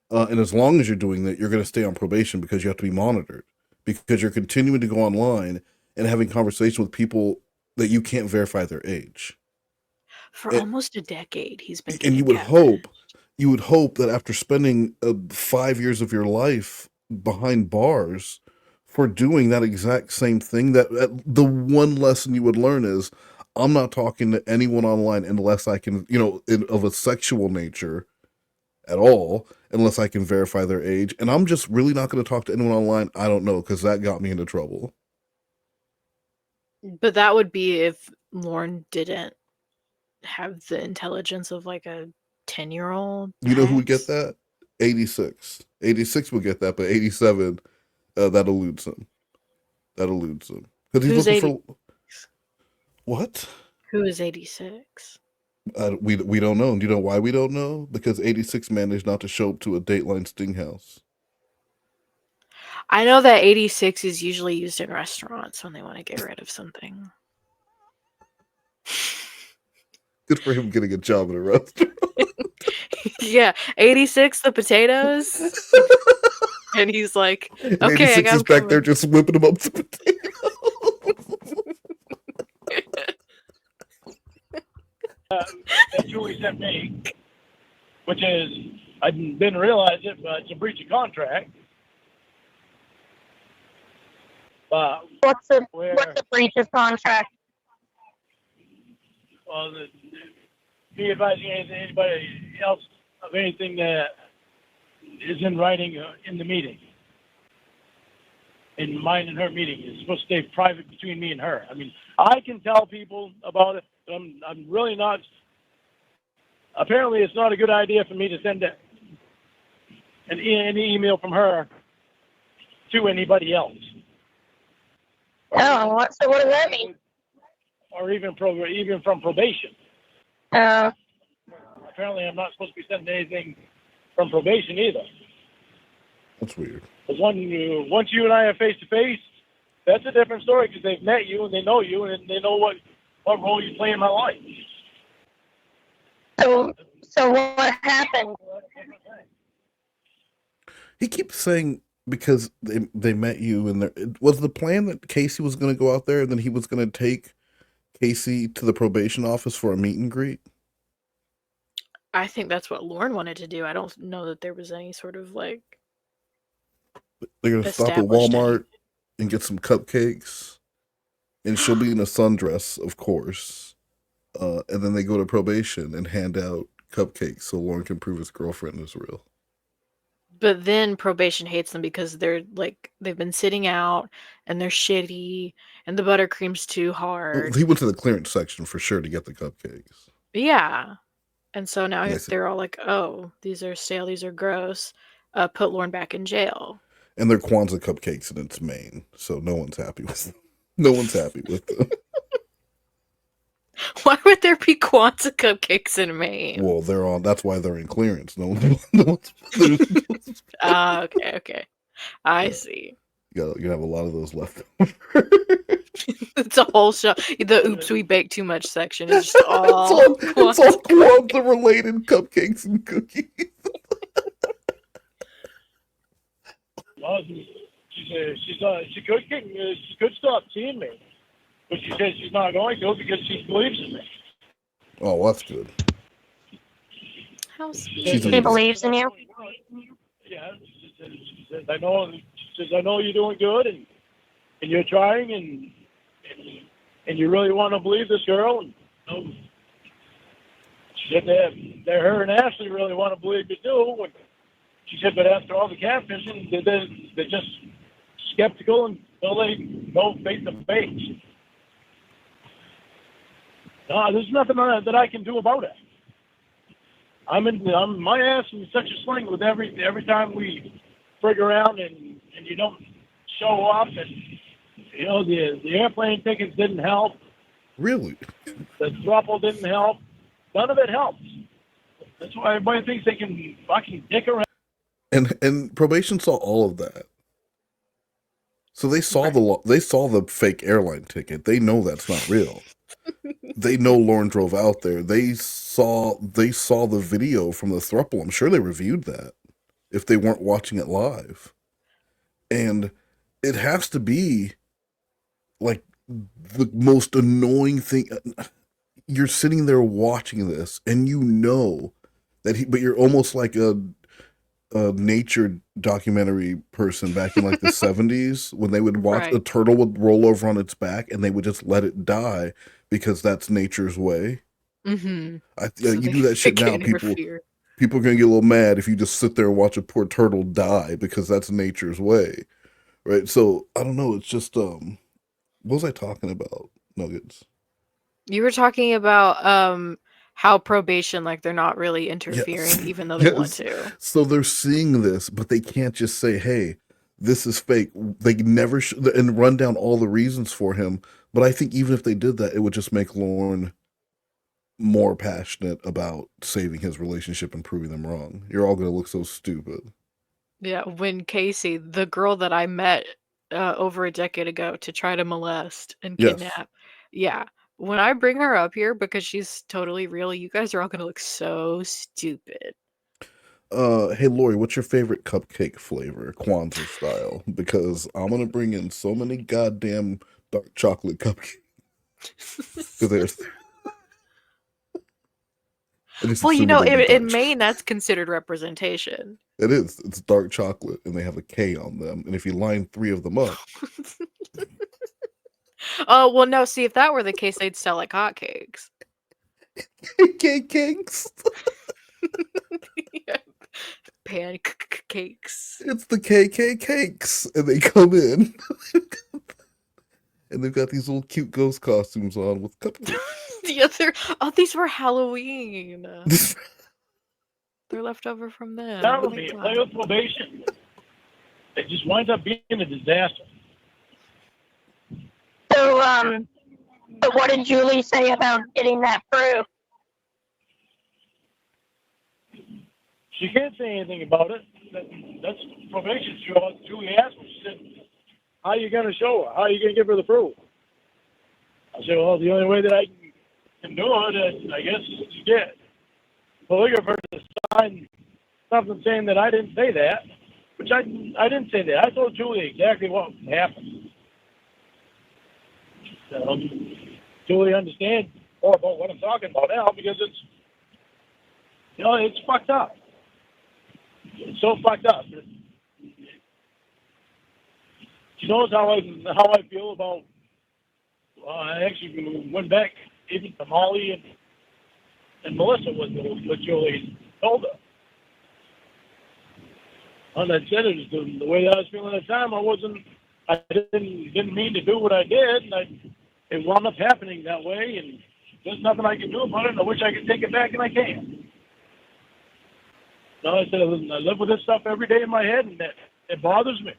and as long as you're doing that, you're going to stay on probation because you have to be monitored, because you're continuing to go online and having conversation with people that you can't verify their age. For almost a decade, he's been And getting you would catfished. hope that after spending 5 years of your life behind bars for doing that exact same thing, that the one lesson you would learn is, I'm not talking to anyone online unless I can, of a sexual nature at all, unless I can verify their age. And I'm just really not going to talk to anyone online I don't know, because that got me into trouble. But that would be if Lauren didn't have the intelligence of like a 10-year-old. You know who would get that? 86. 86 would get that, but 87, that eludes him. Because he's Who's looking for... What? Who is 86? We don't know. Do you know why we don't know? Because 86 managed not to show up to a Dateline Sting House. I know that 86 is usually used in restaurants when they want to get rid of something. Good for him getting a job in a restaurant. Yeah, 86 the potatoes. And he's like, And okay, 86 is back there just whipping them up to potatoes. That Julie sent me, which is, I didn't realize it, but it's a breach of contract. What's a breach of contract? Well, be advising anybody else of anything that is in writing in the meeting. In mine and her meeting, it's supposed to stay private between me and her. I mean, I can tell people about it, but I'm really not. Apparently, it's not a good idea for me to send an email from her to anybody else. Oh, so what does that mean? Or even from probation. Apparently, I'm not supposed to be sending anything from probation either. That's weird. But once you and I are face to face, that's a different story, because they've met you and they know you and they know what role you play in my life. So what happened? He keeps saying because they met you, and was the plan that Casey was going to go out there and then he was going to take Casey to the probation office for a meet and greet? I think that's what Lauren wanted to do. I don't know that there was any sort of like. They're going to stop at Walmart and get some cupcakes, and she'll be in a sundress, of course. And then they go to probation and hand out cupcakes so Lauren can prove his girlfriend is real. But then probation hates them because they've been sitting out and they're shitty and the buttercream's too hard. Well, he went to the clearance section for sure to get the cupcakes. Yeah. And so now they're all like, oh, these are stale, these are gross. Put Lauren back in jail. And they're Kwanzaa cupcakes and it's Maine, so no one's happy with them. No one's happy with them. Why would there be Kwanzaa cupcakes in Maine? Well, that's why they're in clearance. No one's okay. I see. You have a lot of those left. It's a whole show. The oops, we baked too much section is just all it's all Kwanzaa related cupcakes and cookies. Well, she could stop seeing me, but she says she's not going to because she believes in me. Oh, well, that's good. How sweet. She believes in you? Yeah, she says, I know you're doing good and you're trying and And you really want to believe this girl? And, she said that her and Ashley really want to believe you too. And she said, but after all the catfishing, they're just skeptical until they go face to face. No, there's nothing that I can do about it. I'm my ass in such a sling with every time we frig around and you don't show up, and you know the airplane tickets didn't help. Really? The throuple didn't help. None of it helps. That's why everybody thinks they can fucking dick around. And probation saw all of that. So they saw the fake airline ticket. They know that's not real. They know Lauren drove out there. They saw the video from the throuple. I'm sure they reviewed that if they weren't watching it live. And it has to be like the most annoying thing. You're sitting there watching this and you know that but you're almost like a nature documentary person back in like the 70s when they would watch a turtle would roll over on its back and they would just let it die because that's nature's way. Mm-hmm. You do that shit now, people are gonna get a little mad if you just sit there and watch a poor turtle die because that's nature's way, right? So I don't know. It's just what was I talking about, Nuggets? You were talking about how probation, like they're not really interfering, even though they want to. So they're seeing this, but they can't just say, "Hey, this is fake." They never and run down all the reasons for him. But I think even if they did that, it would just make Lorne more passionate about saving his relationship and proving them wrong. You're all going to look so stupid. Yeah, when Casey, the girl that I met over a decade ago to try to molest and kidnap, when I bring her up here because she's totally real, you guys are all going to look so stupid. Hey Lori, what's your favorite cupcake flavor, Kwanzaa style? Because I'm gonna bring in so many goddamn dark chocolate cupcakes. Well, you know, in Maine, that's considered representation. It is. It's dark chocolate, and they have a K on them. And if you line 3 of them up, oh well, no. See, if that were the case, they'd sell like hotcakes. cakes. Pancakes. It's the KK cakes, and they come in, and they've got these little cute ghost costumes on with cupcakes. These were Halloween. They're left over from them. That would be play with probation. It just winds up being a disaster. So, what did Julie say about getting that proof? She can't say anything about it. That's probation. Julie asked me. She said, "How are you going to show her? How are you going to give her the proof?" I said, "Well, the only way that I can do it, I guess, is to get polygrapher to sign something saying that I didn't say that," which I didn't say that. I told Julie exactly what happened. So, Julie understands more about what I'm talking about now because it's fucked up. It's so fucked up. She knows how I feel about. I actually went back even to Molly and Melissa with Julie told her. And I said it was the way that I was feeling at the time. I didn't mean to do what I did, and it wound up happening that way. And there's nothing I can do about it. And I wish I could take it back, and I can't. No, I said I live with this stuff every day in my head, and it bothers me.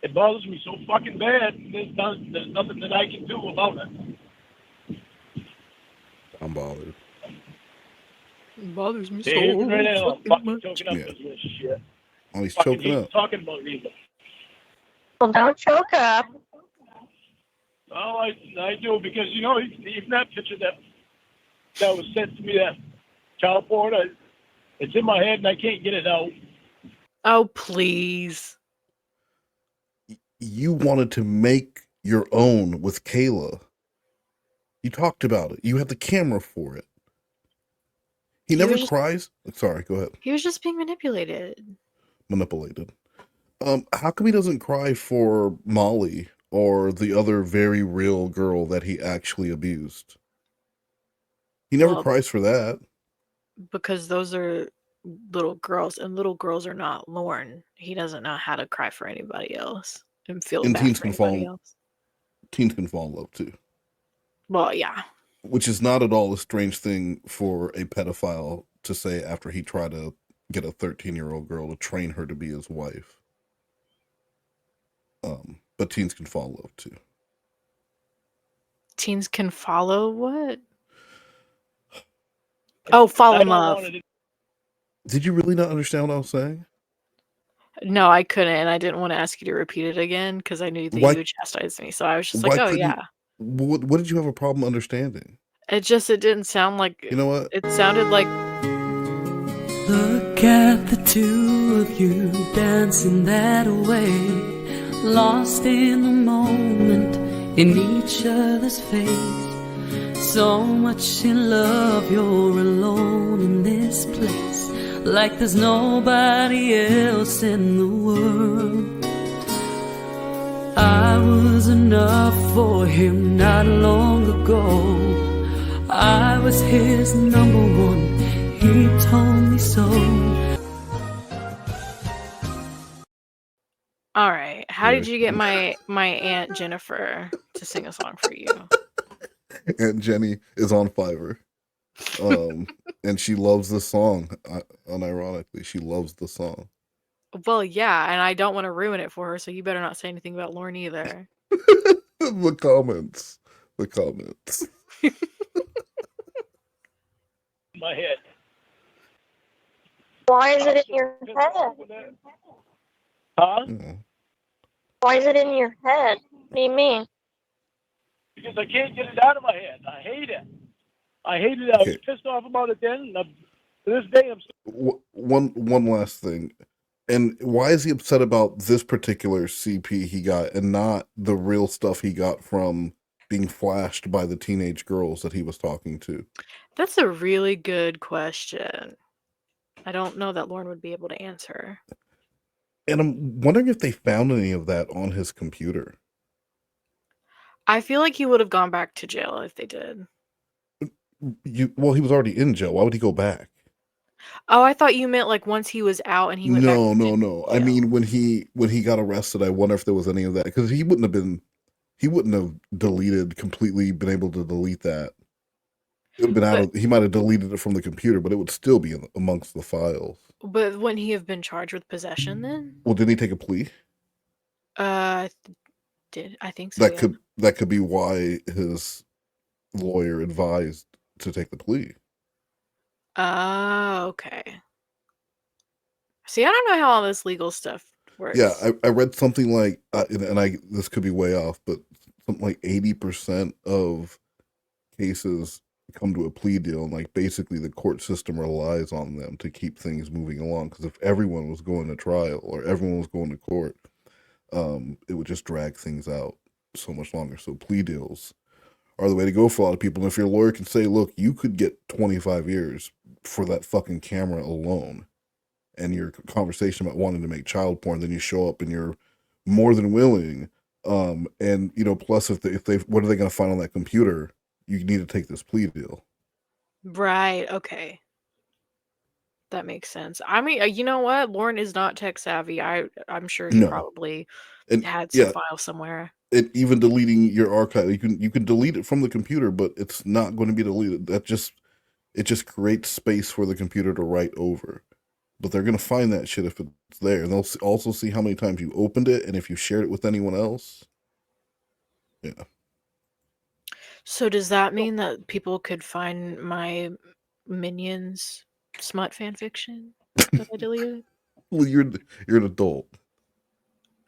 It bothers me so fucking bad. There's nothing that I can do about it. I'm bothered. It bothers me so fucking much. Choking up Yeah. this shit. Oh, he's Fucking choking up. Talking about me. Well, don't choke up. Oh, I do because even that picture that was sent to me, that child porn, it's in my head and I can't get it out. Oh, please. You wanted to make your own with Kayla. You talked about it. You had the camera for it. He never cries. Sorry, go ahead. He was just being manipulated. Manipulated. How come he doesn't cry for Molly or the other very real girl that he actually abused? He never Well, cries for that. because those are little girls, and little girls are not Lorne. He doesn't know how to cry for anybody else and feel And bad teens for can anybody fall else. teens can fall in love too. Well, yeah. Which is not at all a strange thing for a pedophile to say after he tried to get a 13-year-old girl to train her to be his wife. But teens can fall in love too. Teens can follow what? Oh, fall I in don't love. want to. Did you really not understand what I was saying? No, I couldn't, and I didn't want to ask you to repeat it again because I knew that Why you would chastise me. So I was just like, why "Oh couldn't yeah." what did you have a problem understanding? It didn't sound like You know what? it sounded like Look at the two of you dancing that way, lost in the moment, in each other's face. So much in love, you're alone in this place, like there's nobody else in the world. I was enough for him not long ago. I was his number one, he told me so. all right. How did you get my Aunt Jennifer to sing a song for you? Aunt Jenny is on Fiverr. And she loves the song. Unironically, she loves the song. Well, yeah, and I don't want to ruin it for her, so you better not say anything about Lorne either. The comments. The comments. My head. Why is it in your head? Huh? Why is it in your head? What do you mean? Because I can't get it out of my head. I hate it. I hate it. I was Okay. pissed off about it then. And to this day, I'm still. One last thing. And why is he upset about this particular CP he got and not the real stuff he got from being flashed by the teenage girls that he was talking to? That's a really good question. I don't know that Lorne would be able to answer. And I'm wondering if they found any of that on his computer. I feel like he would have gone back to jail if they did. Well, he was already in jail. Why would he go back? Oh, I thought you meant like once he was out and he went back No, to no, no. I mean, when he got arrested, I wonder if there was any of that because he wouldn't have deleted completely, been able to delete that. It would have been he might have deleted it from the computer, but it would still be amongst the files. But wouldn't he have been charged with possession then? Well, didn't he take a plea? I think so. Yeah. That could be why his lawyer advised to take the plea. Oh, okay. See, I don't know how all this legal stuff works. Yeah, I read something like, and this could be way off, but something like 80% of cases come to a plea deal, and like basically the court system relies on them to keep things moving along. Because if everyone was going to trial or everyone was going to court, it would just drag things out so much longer. So plea deals are the way to go for a lot of people. And if your lawyer can say, look, you could get 25 years for that fucking camera alone, and your conversation about wanting to make child porn, then you show up and you're more than willing. And plus if they what are they going to find on that computer? You need to take this plea deal. Right. Okay. That makes sense. I mean, you know what? Lorne is not tech savvy. I'm sure he No. probably And had some file somewhere. And even deleting your archive, you can delete it from the computer, but it's not going to be deleted. It just creates space for the computer to write over. But they're going to find that shit if it's there. And they'll also see how many times you opened it and if you shared it with anyone else. Yeah. So does that mean that people could find my Minions smut fan fiction that I deleted? Well, you're an adult.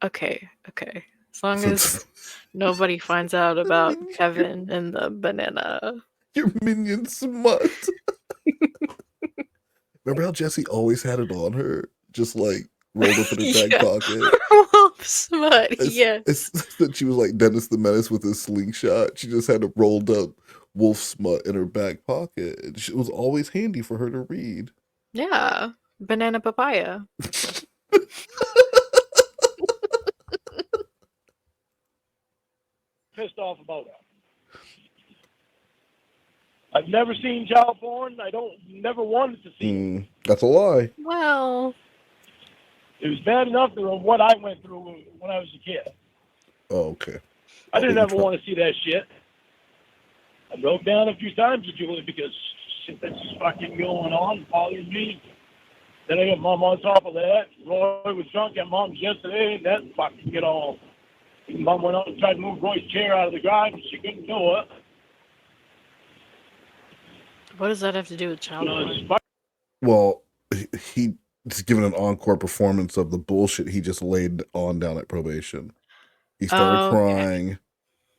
Okay. As long as nobody finds out about Kevin and the banana. Your minion smut. Remember how Jessie always had it on her? Just like rolled up in her back pocket. Wolf smut, yes. That she was like Dennis the Menace with his slingshot. She just had a rolled up wolf smut in her back pocket. It was always handy for her to read. Yeah. Banana papaya. pissed off about it. I've never seen child porn. Never wanted to see it. That's a lie. Well, It was bad enough for what I went through when I was a kid. Oh, okay. I didn't ever want to see that shit. I broke down a few times with Julie because shit that's fucking going on bothered me. Then I got Mom on top of that. Roy was drunk at Mom's yesterday, and that fucking get all. Mom went out and tried to move Roy's chair out of the garage, and she couldn't do it. what does that have to do with child porn? Well, he's given an encore performance of the bullshit he just laid on down at probation. He started crying,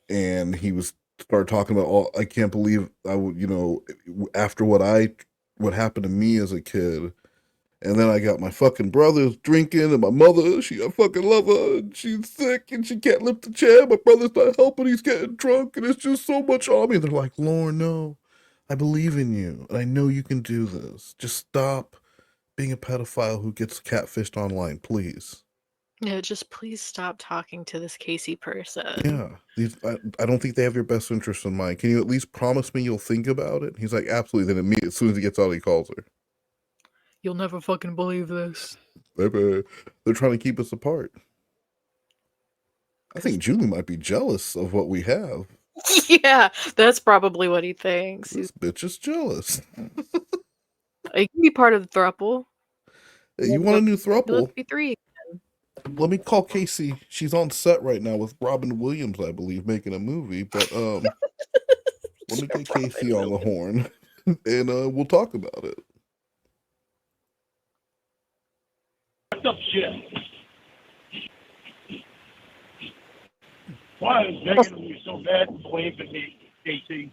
and he started talking about, "Oh, I can't believe I would, after what happened to me as a kid." And then I got my fucking brothers drinking, and my mother, I fucking love her, and she's sick, and she can't lift the chair. My brother's not helping, he's getting drunk, and it's just so much on me. They're like, "Lauren, no, I believe in you, and I know you can do this. Just stop being a pedophile who gets catfished online, please." Yeah, just please stop talking to this Casey person. Yeah, I don't think they have your best interest in mind. Can you at least promise me you'll think about it? He's like, absolutely. Then as soon as he gets out, he calls her. You'll never fucking believe this. They're trying to keep us apart. I think Julie might be jealous of what we have. Yeah, that's probably what he thinks. This bitch is jealous. He can be part of the throuple. Hey, you want a new throuple? Let's be three. Let me call Casey. She's on set right now with Robin Williams, I believe, making a movie. But let me get Casey on the horn, and we'll talk about it. Fucked up shit. Why is Megan you so bad and blaming me, Casey?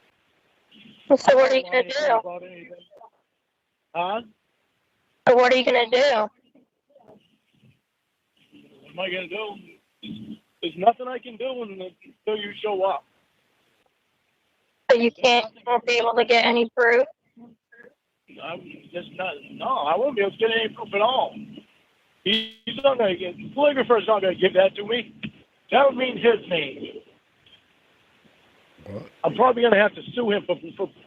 So what are you gonna do? Huh? So what are you gonna do? What am I gonna do? There's nothing I can do until you show up. So you won't be able to get any proof? I'm just not. No, I won't be able to get any proof at all. He's not gonna get. The polygrapher's not gonna give that to me. That would mean his name. What? I'm probably gonna have to sue him for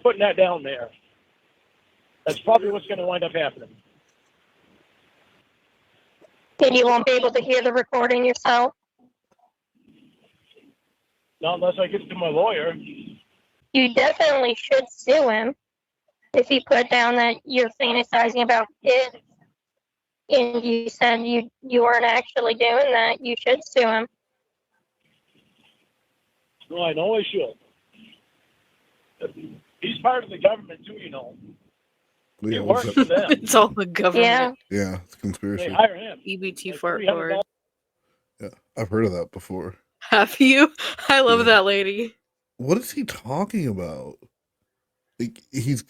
putting that down there. That's probably what's gonna wind up happening. And you won't be able to hear the recording yourself? Not unless I give it to my lawyer. You definitely should sue him. If he put down that you're fantasizing about kids and you said you weren't actually doing that, you should sue him. No, I know I should. He's part of the government too, you know. He works for them. It's all the government. Yeah, it's a conspiracy. They hire him. EBT Like fart $300. board. Yeah, I've heard of that before. Have you? I love that lady. What is he talking about? Like, he's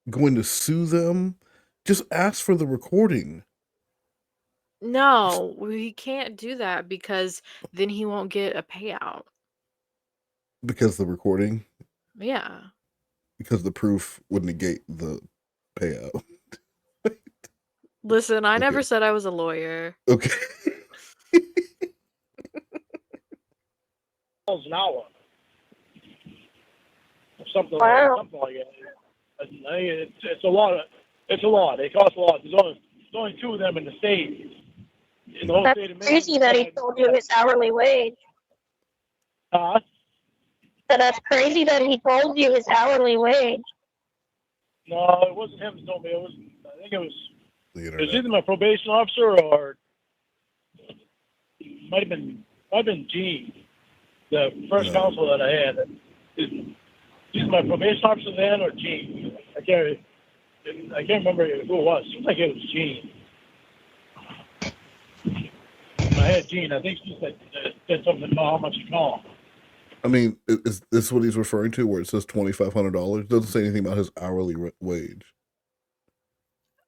going to sue them? Just ask for the recording. No, he can't do that because then he won't get a payout. Because the recording? Yeah. Because the proof would negate the payout. Listen, I never said I was a lawyer. Okay. An hour. Something, Wow. something like that. It's a lot. It's a lot. It costs a lot. There's only two of them in the state. In the whole That's state of crazy that he told you his hourly wage. Huh? So that's crazy that he told you his hourly wage. No, it wasn't him who told me. I think it was The it was internet. either my probation officer or it might have been Gene, the first counsel that I had. Either my probation officer then or Gene. I can't remember who it was. Seems like it was Gene. I had Gene. I think she said something about how much to call. I mean, is this what he's referring to where it says $2,500? It doesn't say anything about his hourly wage.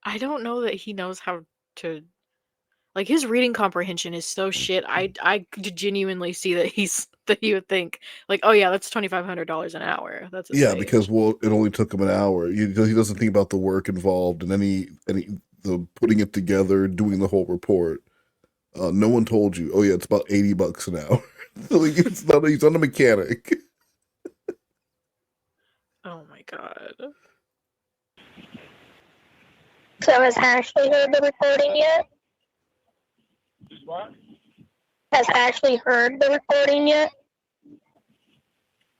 I don't know that he knows how to. Like, his reading comprehension is so shit. I could genuinely see that he would think like, oh yeah, that's $2,500 an hour. That's his wage. Because it only took him an hour. He doesn't think about the work involved and the putting it together, doing the whole report. No one told you. Oh yeah, it's about $80 an hour. So he's not a mechanic. Oh my god. So has Ashley heard the recording yet? What? Has Ashley heard the recording yet?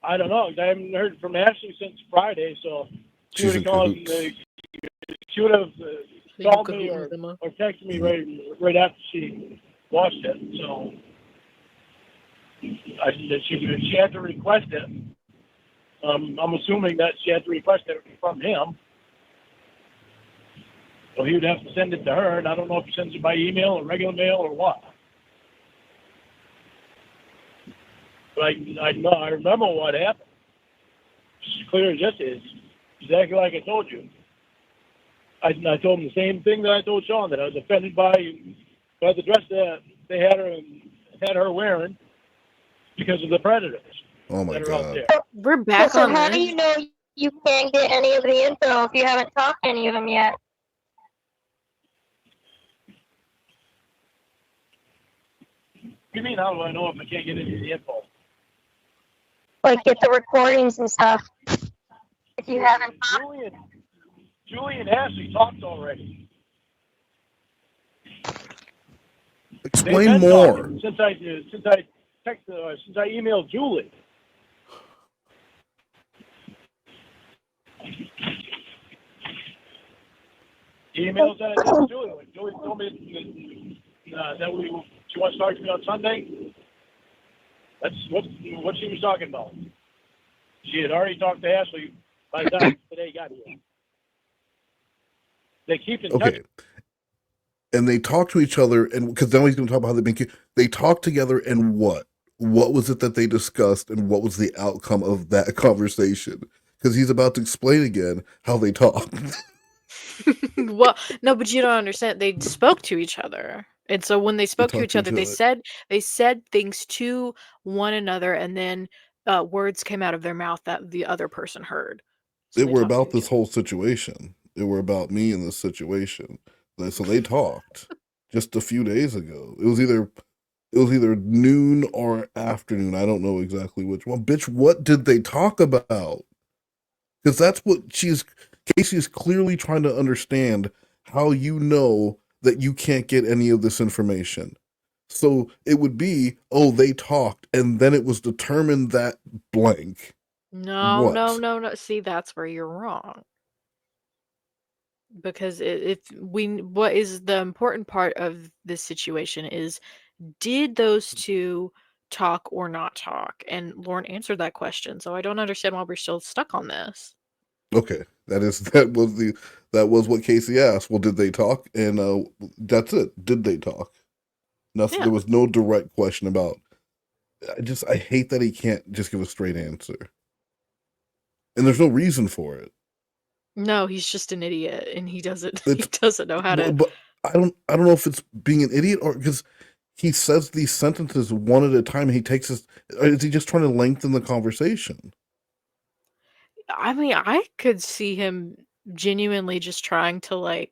I don't know. I haven't heard from Ashley since Friday, so she would have called. She would have called me or texted me right after she watched it. So she had to request it. I'm assuming that she had to request it from him. So he would have to send it to her, and I don't know if he sends it by email or regular mail or what. But I remember what happened. It's clear as this is. Exactly like I told you. I told him the same thing that I told Sean, that I was offended by the dress that they had her wearing because of the predators. Oh my that are out there. We're back so on how this. do you know you can't get any of the info if you haven't talked to any of them yet? What do you mean, how do I know if I can't get any of the info? Like get the recordings and stuff. If you haven't Julie and Ashley talked already. Explain more. Talking since I emailed Julie. Emails that I sent to Julie. When Julie told me that she wants to talk to me on Sunday. That's what she was talking about. She had already talked to Ashley by the time today got here. They keep in touch. And they talk to each other, and because now he's going to talk about how they've been. They talk together, and what? What was it that they discussed, and what was the outcome of that conversation? Because he's about to explain again how they talked. Well, no, but you don't understand. They spoke to each other. And so when they spoke to each other, they said things to one another, and then words came out of their mouth that the other person heard. So They were about this whole situation. They were about me in this situation. So they talked just a few days ago. It was either noon or afternoon. I don't know exactly which one. Bitch, what did they talk about? Because that's what Casey is clearly trying to understand, how you know that you can't get any of this information. So it would be, oh, they talked, and then it was determined that blank. No. See, that's where you're wrong. Because what is the important part of this situation is, did those two talk or not talk? And Lauren answered that question, so I don't understand why we're still stuck on this. Okay, that was what Casey asked. Well, did they talk? And that's it. Did they talk? Nothing. Yeah. There was no direct question about. I hate that he can't just give a straight answer, and there's no reason for it. No, he's just an idiot, and he doesn't know how to. But I don't know if it's being an idiot or because he says these sentences one at a time. And he takes us. Is he just trying to lengthen the conversation? I mean, I could see him genuinely just trying to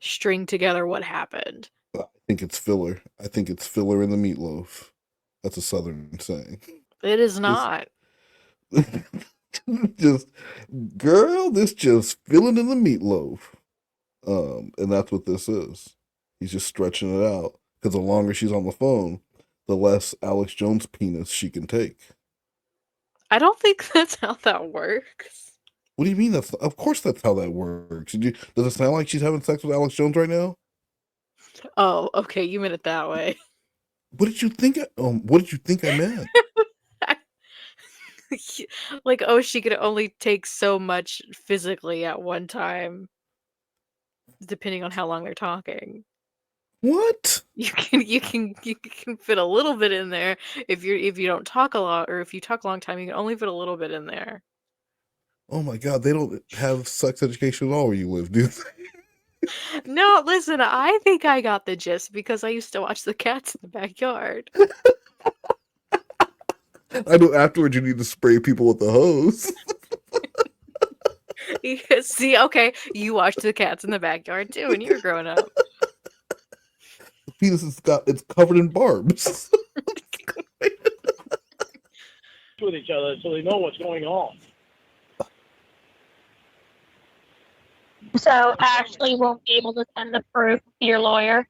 string together what happened. I think it's filler. I think it's filler in the meatloaf. That's a Southern saying. It is not. This just filling in the meatloaf. And that's what this is. He's just stretching it out. Because the longer she's on the phone, the less Alex Jones penis she can take. I don't think that's how that works. What do you mean? Of course that's how that works. Does it sound like she's having sex with Alex Jones right now? Oh, okay. You meant it that way. What did you think? What did you think I meant? She could only take so much physically at one time, depending on how long they're talking. What? You can fit a little bit in there if you don't talk a lot, or if you talk a long time, you can only fit a little bit in there. Oh my God, they don't have sex education at all where you live, do they? No, listen, I think I got the gist because I used to watch the cats in the backyard. I know afterwards you need to spray people with the hose. See, okay, you watched the cats in the backyard too when you were growing up. The penis it's covered in barbs. with each other so they know what's going on. So Ashley won't be able to send the proof to your lawyer.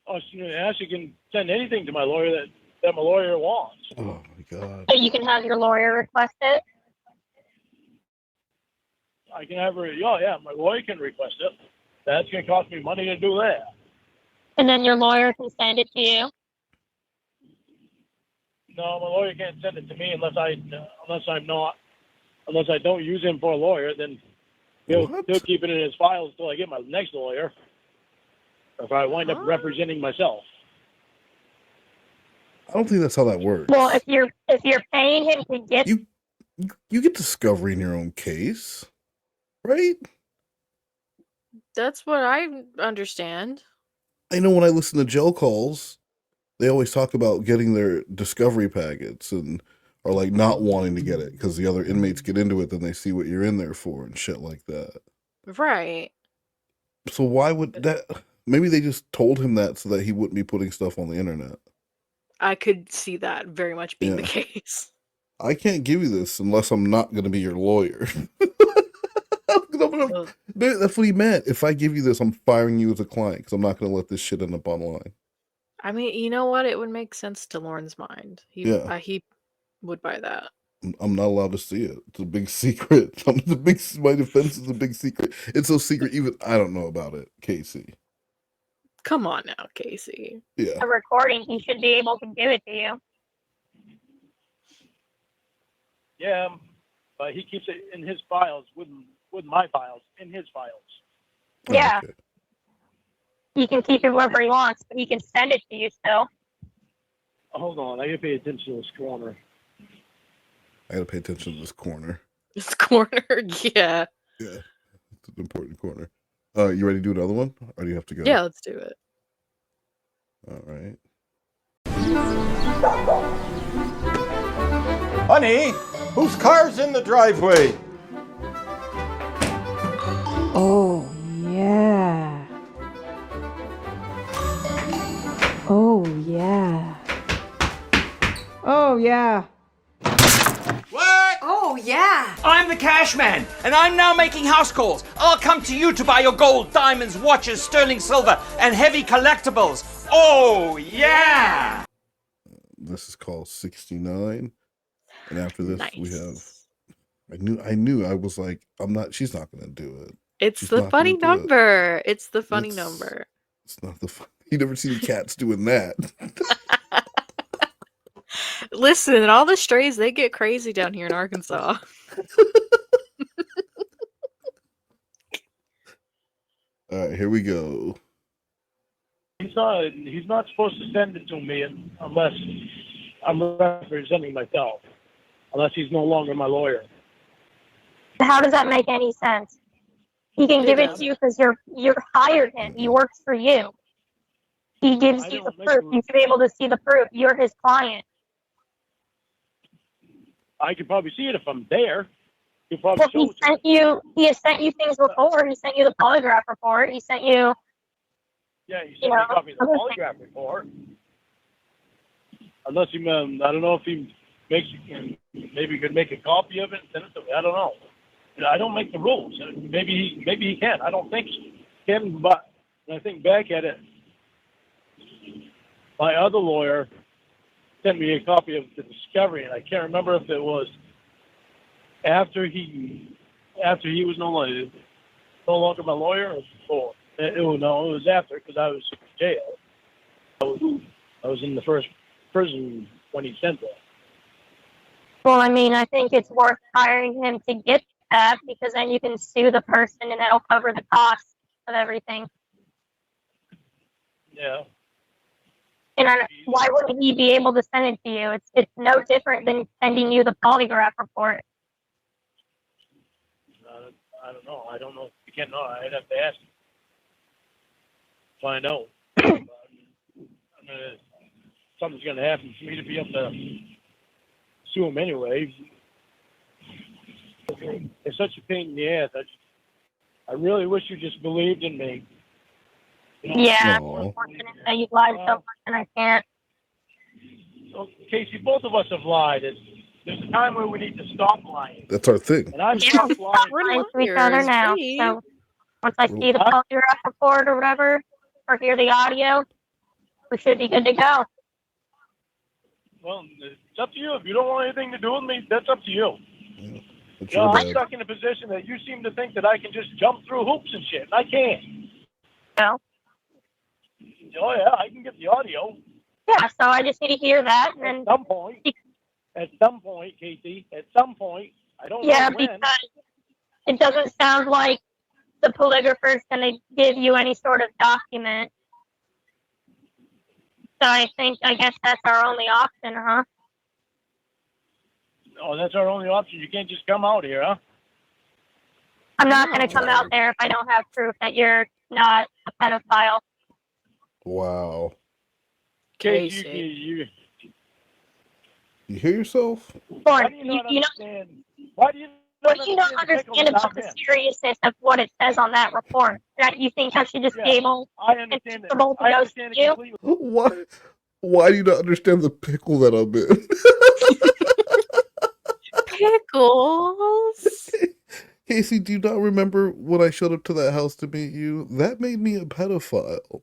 Oh, Ashley can send anything to my lawyer that my lawyer wants. Oh my god. So you can have your lawyer request it. I can have her. Oh yeah, my lawyer can request it. That's gonna cost me money to do that. And then your lawyer can send it to you. No, my lawyer can't send it to me unless I don't use him for a lawyer. Then he'll keep it in his files until I get my next lawyer. Or if I wind up representing myself. I don't think that's how that works. Well, if you're paying him to get you get discovery in your own case, right? That's what I understand. I know when I listen to jail calls, they always talk about getting their discovery packets and or like not wanting to get it because the other inmates get into it, then they see what you're in there for and shit like that. Right. So why would that? Maybe they just told him that so that he wouldn't be putting stuff on the internet. I could see that very much being the Yeah. case. I can't give you this unless I'm not going to be your lawyer. That's what he meant. If I give you this, I'm firing you as a client because I'm not going to let this shit end up online. I mean, you know what? It would make sense to Lauren's mind. He would buy that. I'm not allowed to see it. It's a big secret. My defense is a big secret. It's so secret even I don't know about it, Casey. Come on now, Casey. Yeah. a recording, he should be able to give it to you. Yeah, but he keeps it in his files with my files in his files. Yeah. Okay. He can keep it wherever he wants, but he can send it to you still. Hold on, I gotta pay attention to this corner. I gotta pay attention to this corner. This corner, yeah. Yeah, it's an important corner. You ready to do another one, or do you have to go? Yeah, let's do it. All right. Honey, whose car's in the driveway? Oh, yeah. Oh, yeah. Oh, yeah. What? Oh, yeah. I'm the cash man, and I'm now making house calls. I'll come to you to buy your gold, diamonds, watches, sterling silver, and heavy collectibles. Oh, yeah. This is called 69. And after this, we have... I knew. I was like, she's not going to do it. It's the funny number. It's the funny number. It's not the funny. You never seen cats doing that. Listen, all the strays, they get crazy down here in Arkansas. All right, here we go. He's not supposed to send it to me unless I'm representing myself. Unless he's no longer my lawyer. How does that make any sense? He can give it to you because you're hired him. He works for you. He gives you the proof. You should be able to see the proof. You're his client. I could probably see it if I'm there. He probably He has sent you things before. He sent you the polygraph report. He sent you. Yeah, he sent me a copy of the polygraph report. Unless he, I don't know if he makes, maybe could make a copy of it and send it to me. I don't know. I don't make the rules. Maybe he can. I don't think he can. But when I think back at it, my other lawyer sent me a copy of the discovery, and I can't remember if it was after he was no longer my lawyer or before. It was after, because I was in jail. I was in the first prison when he sent it. Well, I mean, I think it's worth hiring him to get that because then you can sue the person and that'll cover the cost of everything. Yeah. And why wouldn't he be able to send it to you? It's no different than sending you the polygraph report. I don't know. I don't know. You can't know. I'd have to ask him. Find out. Something's going to happen for me to be able to sue him anyway. It's such a pain in the ass. I really wish you just believed in me. You know? Yeah, I'm unfortunate that you've lied so much and I can't. Casey, both of us have lied. There's a time where we need to stop lying. That's our thing. And I've Yeah, stopped we lying. stop lying to each other now. So once I see the polygraph report or whatever, or hear the audio, we should be good to go. Well, it's up to you. If you don't want anything to do with me, that's up to you. It's You know, your I'm bad. stuck in a position that you seem to think that I can just jump through hoops and shit. And I can't. No. Oh, yeah, I can get the audio. Yeah, so I just need to hear that. And At some point, Casey, at some point, I don't yeah, know when. because it doesn't sound like the polygrapher's going to give you any sort of document. So I guess that's our only option, huh? Oh, that's our only option. You can't just come out here, huh? I'm not going to come out there if I don't have proof that you're not a pedophile. Wow. Casey, You hear yourself? Lauren, you not you know, understand? Why do you what do you not understand about the seriousness of what it says on that report? That you think I should just be able and comfortable to go see you? Why do you not understand the pickle that I'm in? Pickles. Casey, do you not remember when I showed up to that house to meet you? That made me a pedophile.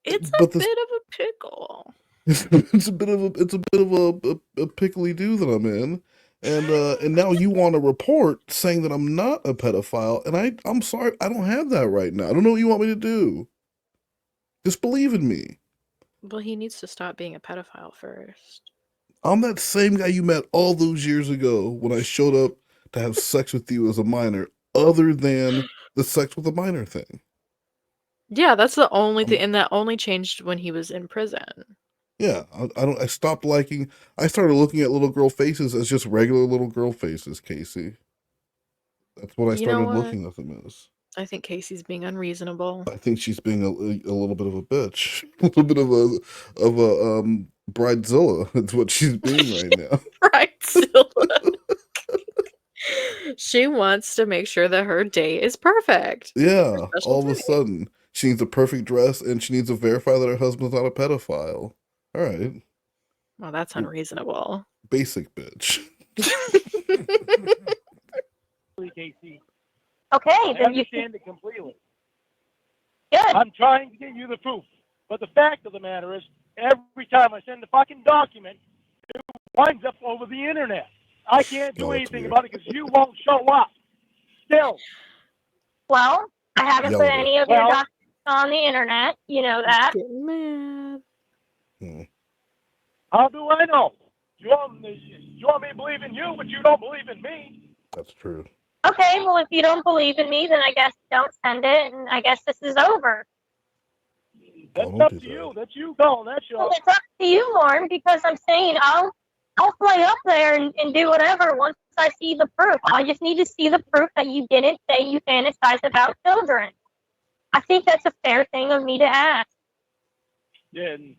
It's a bit of a pickle. It's a bit of a pickly do that I'm in, and now you want a report saying that I'm not a pedophile, and I'm sorry, I don't have that right now. I don't know what you want me to do. Just believe in me. Well, he needs to stop being a pedophile first. I'm that same guy you met all those years ago when I showed up to have sex with you as a minor, other than the sex with a minor thing. Yeah, that's the only thing, and that only changed when he was in prison. Yeah, I stopped liking. I started looking at little girl faces as just regular little girl faces, Casey. That's what I You know started what? looking at them as. I think Casey's being unreasonable. I think she's being a little bit of a bitch, a little bit of a bridezilla. That's what she's being right now. Bridezilla. She wants to make sure that her date is perfect. Yeah, Special all of a day. sudden she needs a perfect dress and she needs to verify that her husband's not a pedophile. All right, Well, that's unreasonable. basic bitch. Casey. Okay, I then you understand it completely. Good. I'm trying to get you the proof. But the fact of the matter is, every time I send a fucking document, it winds up over the internet. I can't do anything about it because you won't show up. Still. Well, I haven't Yell put at her. any of your documents on the internet. You know that. Mad. How do I know? You want me to believe in you, but you don't believe in me? That's true. Okay, well, if you don't believe in me, then I guess don't send it, and I guess this is over. That's up to you. That's you calling that show. Well, it's up to you, Lauren, because I'm saying I'll play up there and do whatever once I see the proof. I just need to see the proof that you didn't say you fantasize about children. I think that's a fair thing of me to ask. Yeah, and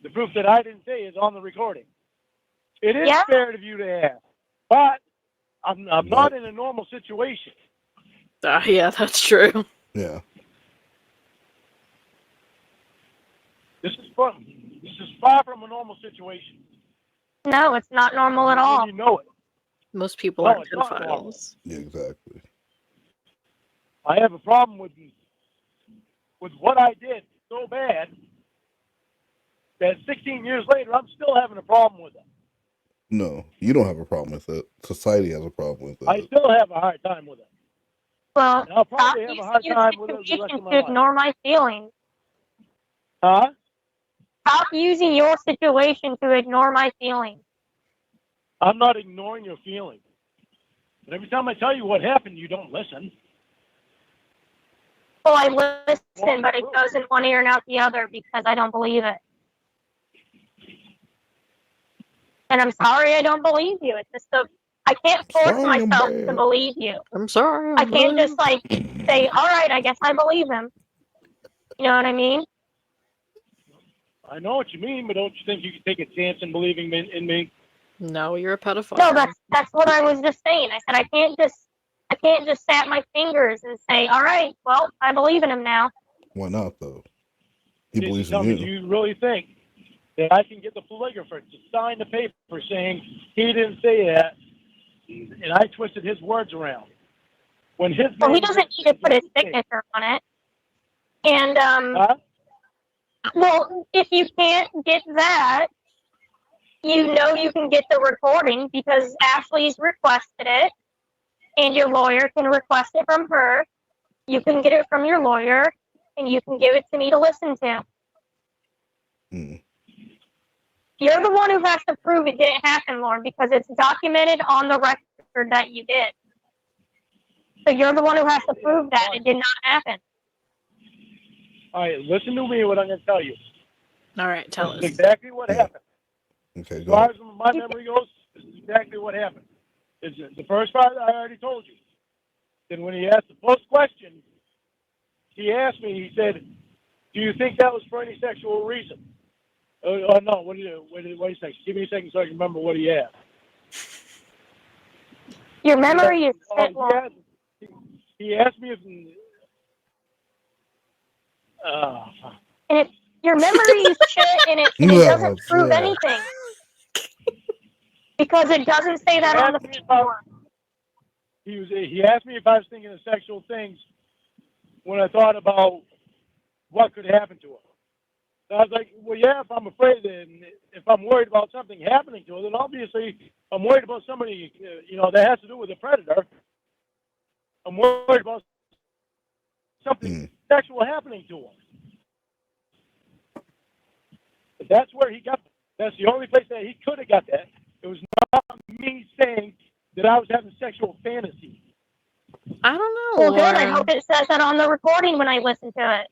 the proof that I didn't say is on the recording. It is fair of you to ask, but I'm not in a normal situation. Yeah, that's true. Yeah. This is far from a normal situation. No, it's not normal at all. You know it. Most people No, aren't it's not normal. pedophiles. Yeah, exactly. I have a problem with what I did so bad that 16 years later, I'm still having a problem with it. No, you don't have a problem with it. Society has a problem with it. I still have a hard time with it. Well, And I'll stop probably have a using hard your time with it the rest situation of my to life. ignore my feelings. Huh? Stop using your situation to ignore my feelings. I'm not ignoring your feelings. But every time I tell you what happened, you don't listen. Well, I listen, but it goes in one ear and out the other because I don't believe it. And I'm sorry I don't believe you. It's just I can't force myself to believe you. I'm sorry. I can't just say, all right, I guess I believe him. You know what I mean? I know what you mean, but don't you think you can take a chance in believing in me? No, you're a pedophile. No, that's what I was just saying. I said I can't just snap my fingers and say, all right, well, I believe in him now. Why not though? He Did believes tell in me, you. do you really think that I can get the polygrapher to sign the paper saying he didn't say that, and I twisted his words around? When his Well, he name doesn't need to put his signature on it. And, well, if you can't get that, you know you can get the recording because Ashley's requested it, and your lawyer can request it from her. You can get it from your lawyer, and you can give it to me to listen to. You're the one who has to prove it didn't happen, Lauren, because it's documented on the record that you did. So you're the one who has to prove that it did not happen. All right, listen to me. What I'm going to tell you. All right, tell This us. is exactly what happened. Okay, As go far ahead. as my memory goes, this is exactly what happened. It's the first part I already told you. Then when he asked the first question, he asked me. He said, "Do you think that was for any sexual reason?" Oh no. Wait a second. Give me a second so I can remember what he asked. Your memory is shit, Lauren. He asked me if. And if your memory is shit and it doesn't prove anything. Because it doesn't say that on the paperwork. He asked me if I was thinking of sexual things when I thought about what could happen to her. So I was like, well, yeah, if I'm afraid and if I'm worried about something happening to her, then obviously I'm worried about somebody, that has to do with a predator. I'm worried about something sexual happening to her. But that's where he got that. That's the only place that he could have got that. It was not me saying that I was having sexual fantasies. I don't know. Well, good. I hope it says that on the recording when I listen to it.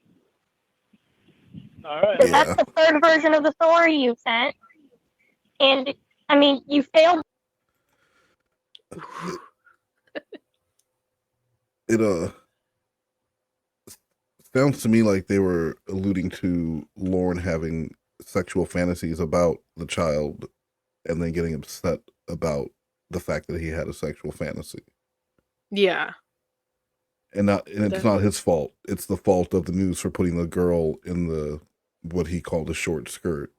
All right. Because that's the third version of the story you sent. And, I mean, you failed. It sounds to me like they were alluding to Lauren having sexual fantasies about the child and then getting upset about the fact that he had a sexual fantasy. Yeah. And it's not his fault. It's the fault of the news for putting the girl in the what he called a short skirt.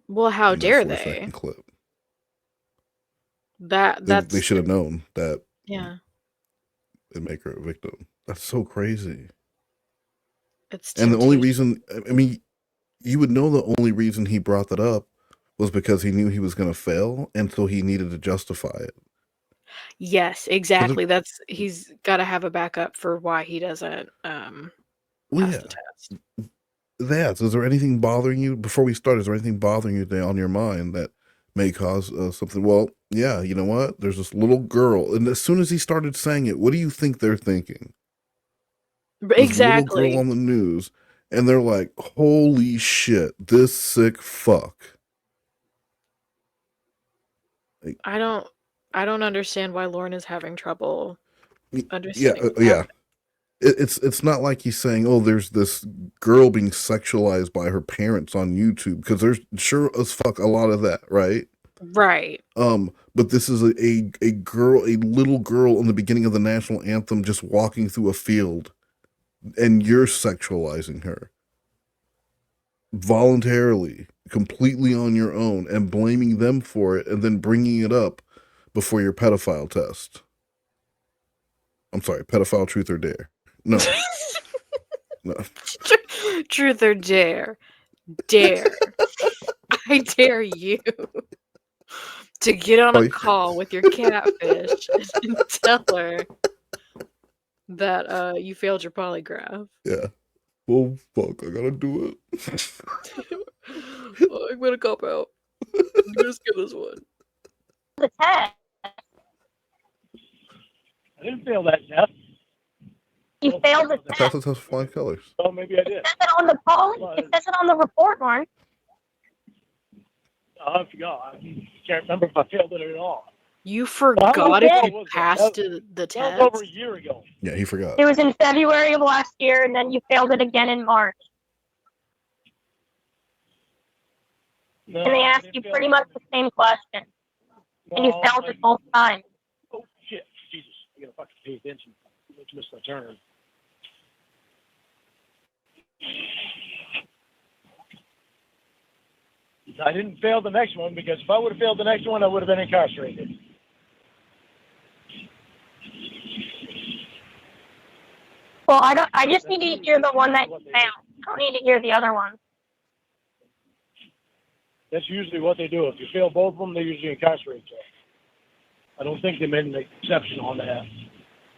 Well, how in that dare 4-second they? clip. That's They should have known that. Yeah. It'd make her a victim. That's so crazy. It's and the only reason, I mean, you would know the only reason he brought that up was because he knew he was going to fail, and so he needed to justify it. Yes, exactly. He's got to have a backup for why he doesn't pass the test. Is there anything bothering you before we start? Is there anything bothering you today on your mind that may cause something? Well, yeah, you know what? There's this little girl, and as soon as he started saying it, what do you think they're thinking? This little girl on the news, and they're like, "Holy shit, this sick fuck." Like, I don't understand why Lauren is having trouble yeah, understanding. yeah. It's not like he's saying, "Oh, there's this girl being sexualized by her parents on YouTube," because there's sure as fuck a lot of that, right? Right. But this is a little girl in the beginning of the national anthem, just walking through a field, and you're sexualizing her voluntarily, completely on your own, and blaming them for it, and then bringing it up before your pedophile test. I'm sorry, pedophile truth or dare. No. No. Truth or dare. Dare. I dare you to get on a call with your catfish and tell her that you failed your polygraph. Yeah. Well, fuck, I gotta do it. I'm gonna cop out. I'm gonna skip this one. The test. I didn't fail that test. You failed the Pass test. the test flying colors. Oh, maybe I did. It says it on the it says it on the report, Lauren. I forgot. I can't remember if I failed it at all. You forgot if you passed the test? That was over a year ago. Yeah, he forgot. It was in February of last year, and then you failed it again in March. No, and they asked you pretty much the same question. And you failed it both times. Oh, shit. Jesus. I gotta fucking pay attention. I just missed my turn. I didn't fail the next one because if I would have failed the next one, I would have been incarcerated. Well, I just need to hear the one that you found. I don't need to hear the other one. That's usually what they do. If you fail both of them, they usually incarcerate you. I don't think they made an exception on that.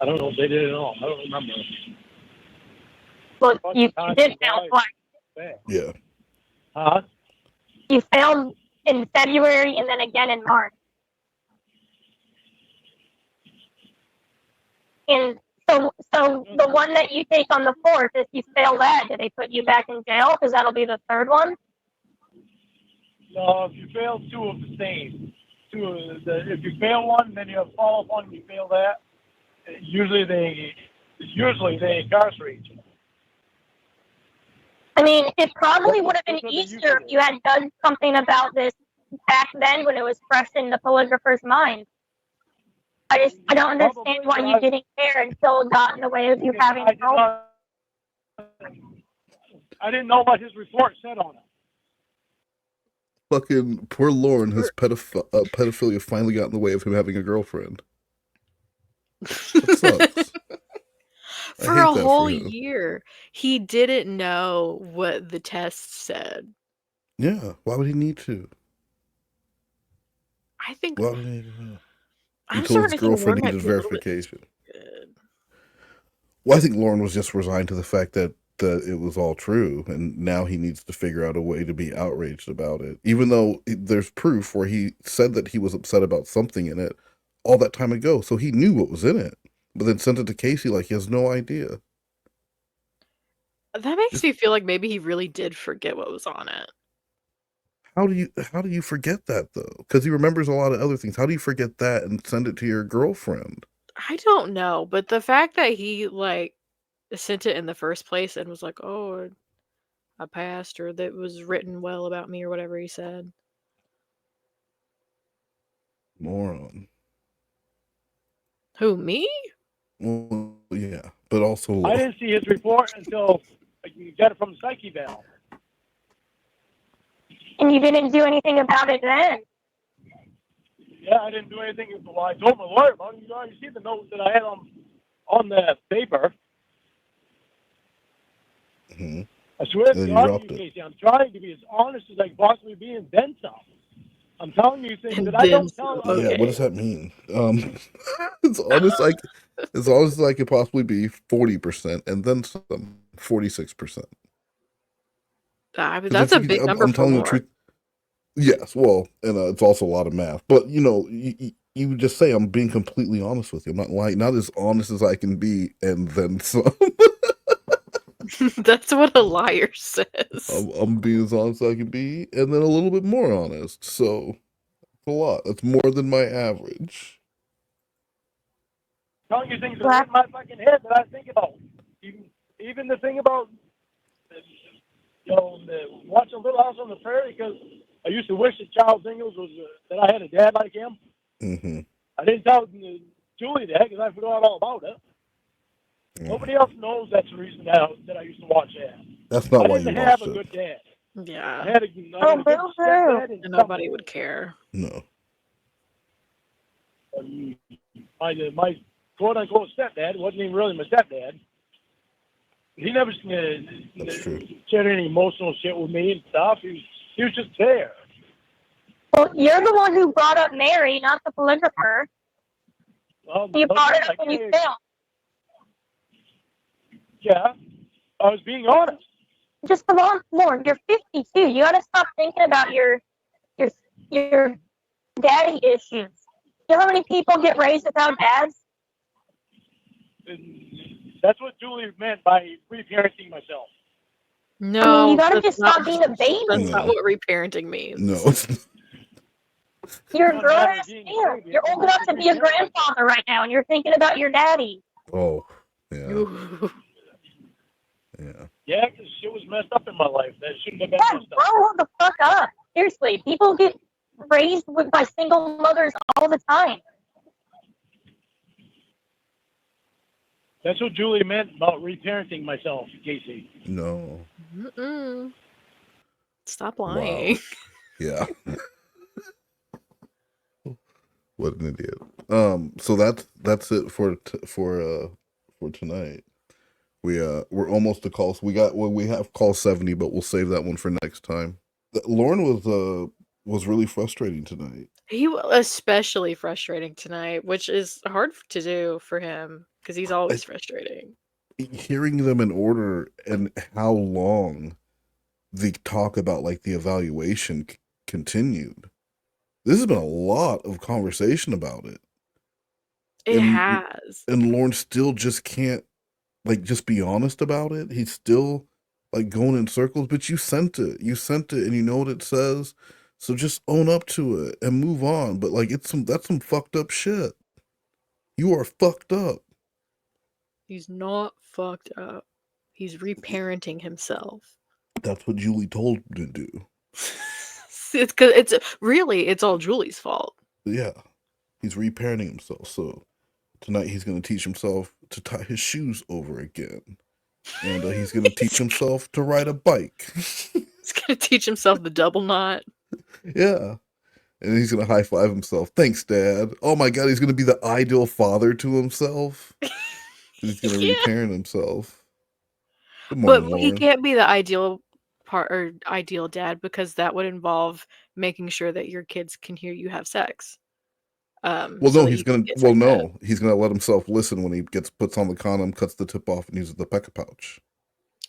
I don't know if they did it at all. I don't remember. Well, you did fail twice. Yeah. Huh? You failed in February and then again in March. And so the one that you take on the 4th, if you fail that, do they put you back in jail? Because that'll be the third one? No, if you fail two of the same. If you fail one, then you have follow-up one and you fail that. Usually they incarcerate you. I mean, it probably would have been easier if you had done something about this back then when it was fresh in the polygrapher's mind. I don't understand why you didn't care until it got in the way of you having help. I didn't know what his report said on it. Fucking poor Lauren, his pedophilia finally got in the way of him having a girlfriend. That sucks. For a whole year, he didn't know what the test said. Yeah, why would he need to? I think. Why would he need to know? I'm Until his starting to think girlfriend Lauren needed might be a little bit verification. Well, I think Lauren was just resigned to the fact that it was all true, and now he needs to figure out a way to be outraged about it. Even though there's proof where he said that he was upset about something in it all that time ago, so he knew what was in it, but then sent it to Casey like he has no idea. That makes me feel like maybe he really did forget what was on it. How do you forget that though? Because he remembers a lot of other things. How do you forget that and send it to your girlfriend? I don't know, but the fact that he sent it in the first place and was like, "Oh, I passed," or that was written well about me, or whatever he said. Moron. Who, me? Well, yeah, but also I didn't see his report until you got it from the psych eval. And you didn't do anything about it then? Yeah, I didn't do anything. Well, I told my lawyer about it. You already see the note that I had on the paper. Mm-hmm. I swear to God, Casey, I'm trying to be as honest as I possibly be and then some. I'm telling you things that I don't tell others. Yeah, what does that mean? As honest as I could possibly be, 40%, and then some 46%. That's a big number. I'm telling you the truth. Yes, well, and it's also a lot of math. But you just say I'm being completely honest with you. I'm not lying, not as honest as I can be, and then some. That's what a liar says. I'm being as honest as I can be, and then a little bit more honest. So it's a lot. That's more than my average. Telling you things that are in my fucking head that I think about. Even the thing about watching Little House on the Prairie, because I used to wish that Charles Ingalls was that I had a dad like him. Mm-hmm. I didn't tell Julie that because I forgot all about it. Nobody else knows that's the reason that I used to watch that. That's not why you watched it. I didn't have a it. good dad. Yeah. I had a good stepdad. And nobody would care. No. My quote-unquote stepdad wasn't even really my stepdad. He never shared any emotional shit with me and stuff. He was just there. Well, you're the one who brought up Mary, not the polygrapher. Well, you brought it up when you failed. Yeah, I was being honest. Just come on, Lauren. You're 52. You got to stop thinking about your daddy issues. You know how many people get raised without dads? That's what Julie meant by reparenting myself. No, I mean, you got to just stop being a baby. That's not what reparenting means. No. You're a grown-ass man. You're old enough to be a grandfather right now, and you're thinking about your daddy. Oh, yeah. Yeah. Yeah, because shit was messed up in my life. That shouldn't have been messed up. Grow the fuck up. Seriously, people get raised by single mothers all the time. That's what Julie meant about reparenting myself, Casey. No. Mm-mm. Stop Wow. lying. Yeah. What an idiot. So that's it for tonight. We're almost to call. We have call 70, but we'll save that one for next time. Lauren was really frustrating tonight. He was especially frustrating tonight, which is hard to do for him because he's always frustrating. Hearing them in order and how long the talk about like the evaluation continued. This has been a lot of conversation about it. It has. And Lauren still just can't like just be honest about it. He's still like going in circles, but you sent it and you know what it says. So just own up to it and move on. But like that's some fucked up shit. You are fucked up. He's not fucked up. He's reparenting himself. That's what Julie told him to do. It's because it's all Julie's fault. Yeah. He's reparenting himself. So tonight he's going to teach himself to tie his shoes over again. And he's going to teach himself to ride a bike. He's going to teach himself the double knot. Yeah. And he's going to high five himself. Thanks, Dad. Oh my God, he's going to be the ideal father to himself. He's going to reparent himself. Good morning, But he can't be the ideal ideal dad because that would involve making sure that your kids can hear you have sex. Well, no, he's gonna. Well, no, he's gonna let himself listen when he puts on the condom, cuts the tip off, and uses the pecker pouch.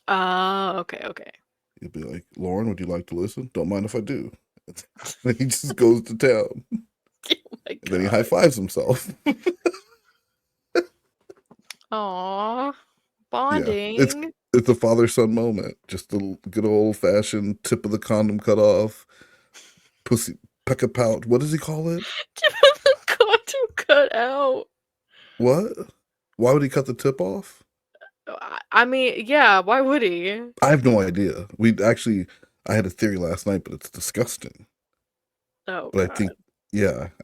Okay. He'll be like, "Lauren, would you like to listen? Don't mind if I do." Then he just goes to town. And then he high fives himself. Aww, bonding. Yeah, it's a father-son moment. Just a good old-fashioned tip of the condom cut off, pussy pecker pouch. What does he call it? Tip of the condom cut out. What? Why would he cut the tip off? I mean, yeah, why would he? I have no idea. I had a theory last night, but it's disgusting. Oh, but God.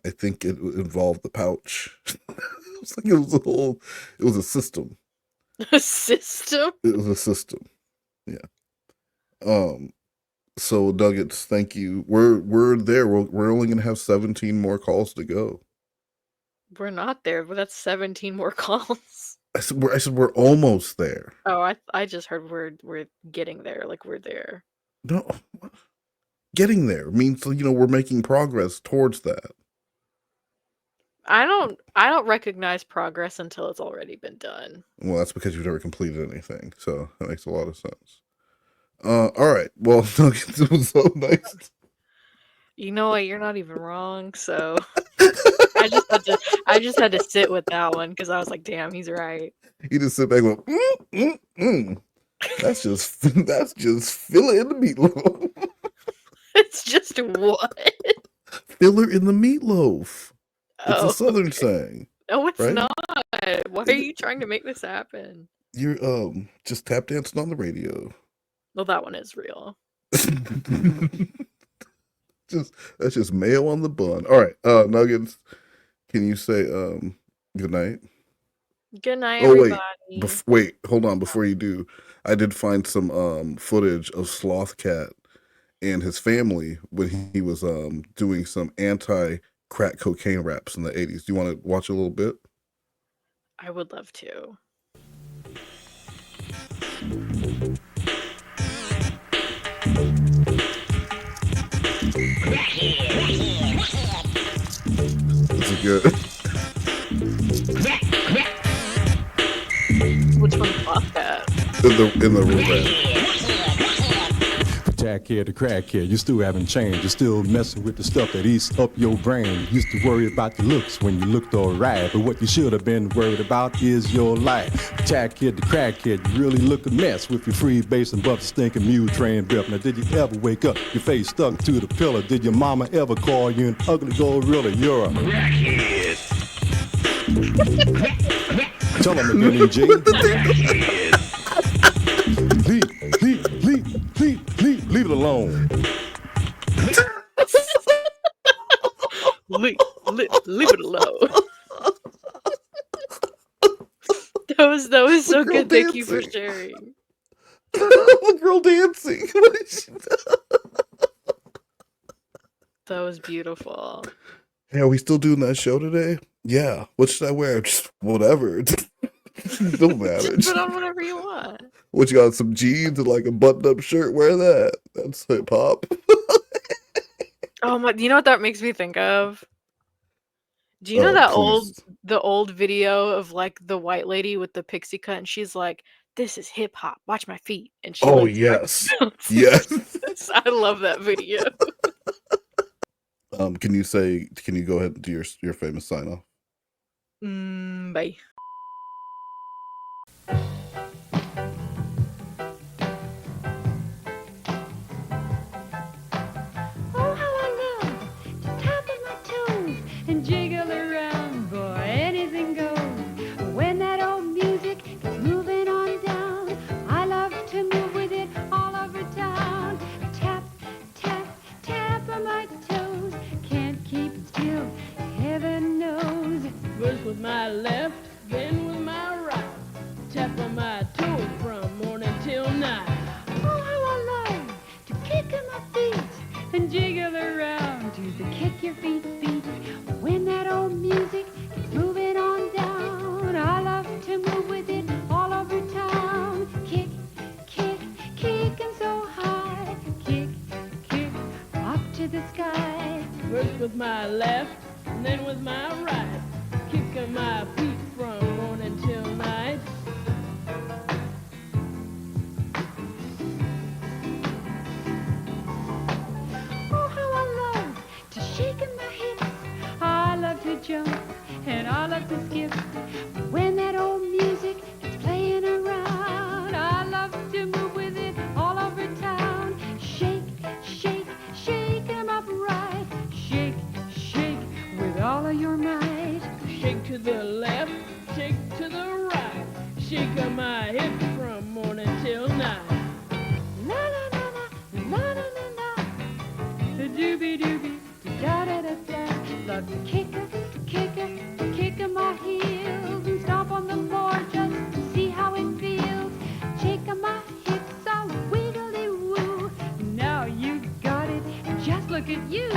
I think it involved the pouch. It was a system. A system? It was a system. Yeah. So Nuggets, thank you. We're there. We're only gonna have 17 more calls to go. We're not there, but that's 17 more calls. I said we're almost there. Oh, I just heard we're getting there, like we're there. No, getting there means we're making progress towards that. I don't recognize progress until it's already been done. Well, that's because you've never completed anything, so that makes a lot of sense. All right. Well, Nuggets, it was so nice. You know what? You're not even wrong. So I just had to sit with that one because I was like, "Damn, he's right." You just sit back and go, That's just filler in the meatloaf. It's just what? Filler in the meatloaf. It's Oh, a Southern saying. No, it's right? not. Why are you trying to make this happen? You're just tap dancing on the radio. Well, that one is real. That's just mayo on the bun. All right, Nuggets, can you say good night? Good night, Oh everybody. wait, hold on. Before you do, I did find some footage of Sloth Cat and his family when he was doing some anti-crack cocaine raps in the 80s. Do you want to watch a little bit? I would love to. This is good. Which one's Sloth Cat? In the real rap. Jackhead to crackhead, you still haven't changed. You're still messing with the stuff that eats up your brain. Used to worry about the looks when you looked alright, but what you should have been worried about is your life. Jackhead to crackhead, you really look a mess with your free bass and buff stinking mule train breath. Now did you ever wake up, your face stuck to the pillow? Did your mama ever call you an ugly gorilla? You're a crackhead. Tell them again, EJ. Leave it alone. Leave it alone. That was so girl good. Thank you for dancing. sharing. The girl dancing. What is she That was beautiful. Hey, are we still doing that show today? Yeah. What should I wear? Just whatever. Don't matter. Just put on whatever you want. What, you got some jeans and like a button-up shirt? Wear that. That's hip hop. Oh my! You know what that makes me think of? Do you know Oh, that please. the old video of like the white lady with the pixie cut, and she's like, "This is hip hop. Watch my feet," and she Oh like yes. bounces. Yes. I love that video. Can you go ahead and do your famous sign off? Bye. Oh, how I love to tap on my toes and jiggle around, boy, anything goes. When that old music gets moving on down, I love to move with it all over town. Tap, tap, tap on my toes, can't keep still, heaven knows. First with my left, then with my right. Tap on my toes from morning till night. Oh, how I love to kick on my feet and jiggle around to the kick your feet beat. When that old music is moving on down, I love to move with it all over town. Kick, kick, kicking so high. Kick, kick, up to the sky. First with my left, and then with my right. Kicking my feet from morning till night. Oh, how I love to shake in my hips. I love to jump and I love to skip. When that old music is playing around, I love to move with it all over town. Shake, shake, shake 'em upright. Shake, shake with all of your might. Shake to the left, shake to the right. Shake on my hips from morning till night. La la la la, la la la la. The doobie doobie, da da da da. Love to kick my heels and stomp on the floor just to see how it feels. Shake my hips all wiggly woo. Now you got it, just look at you.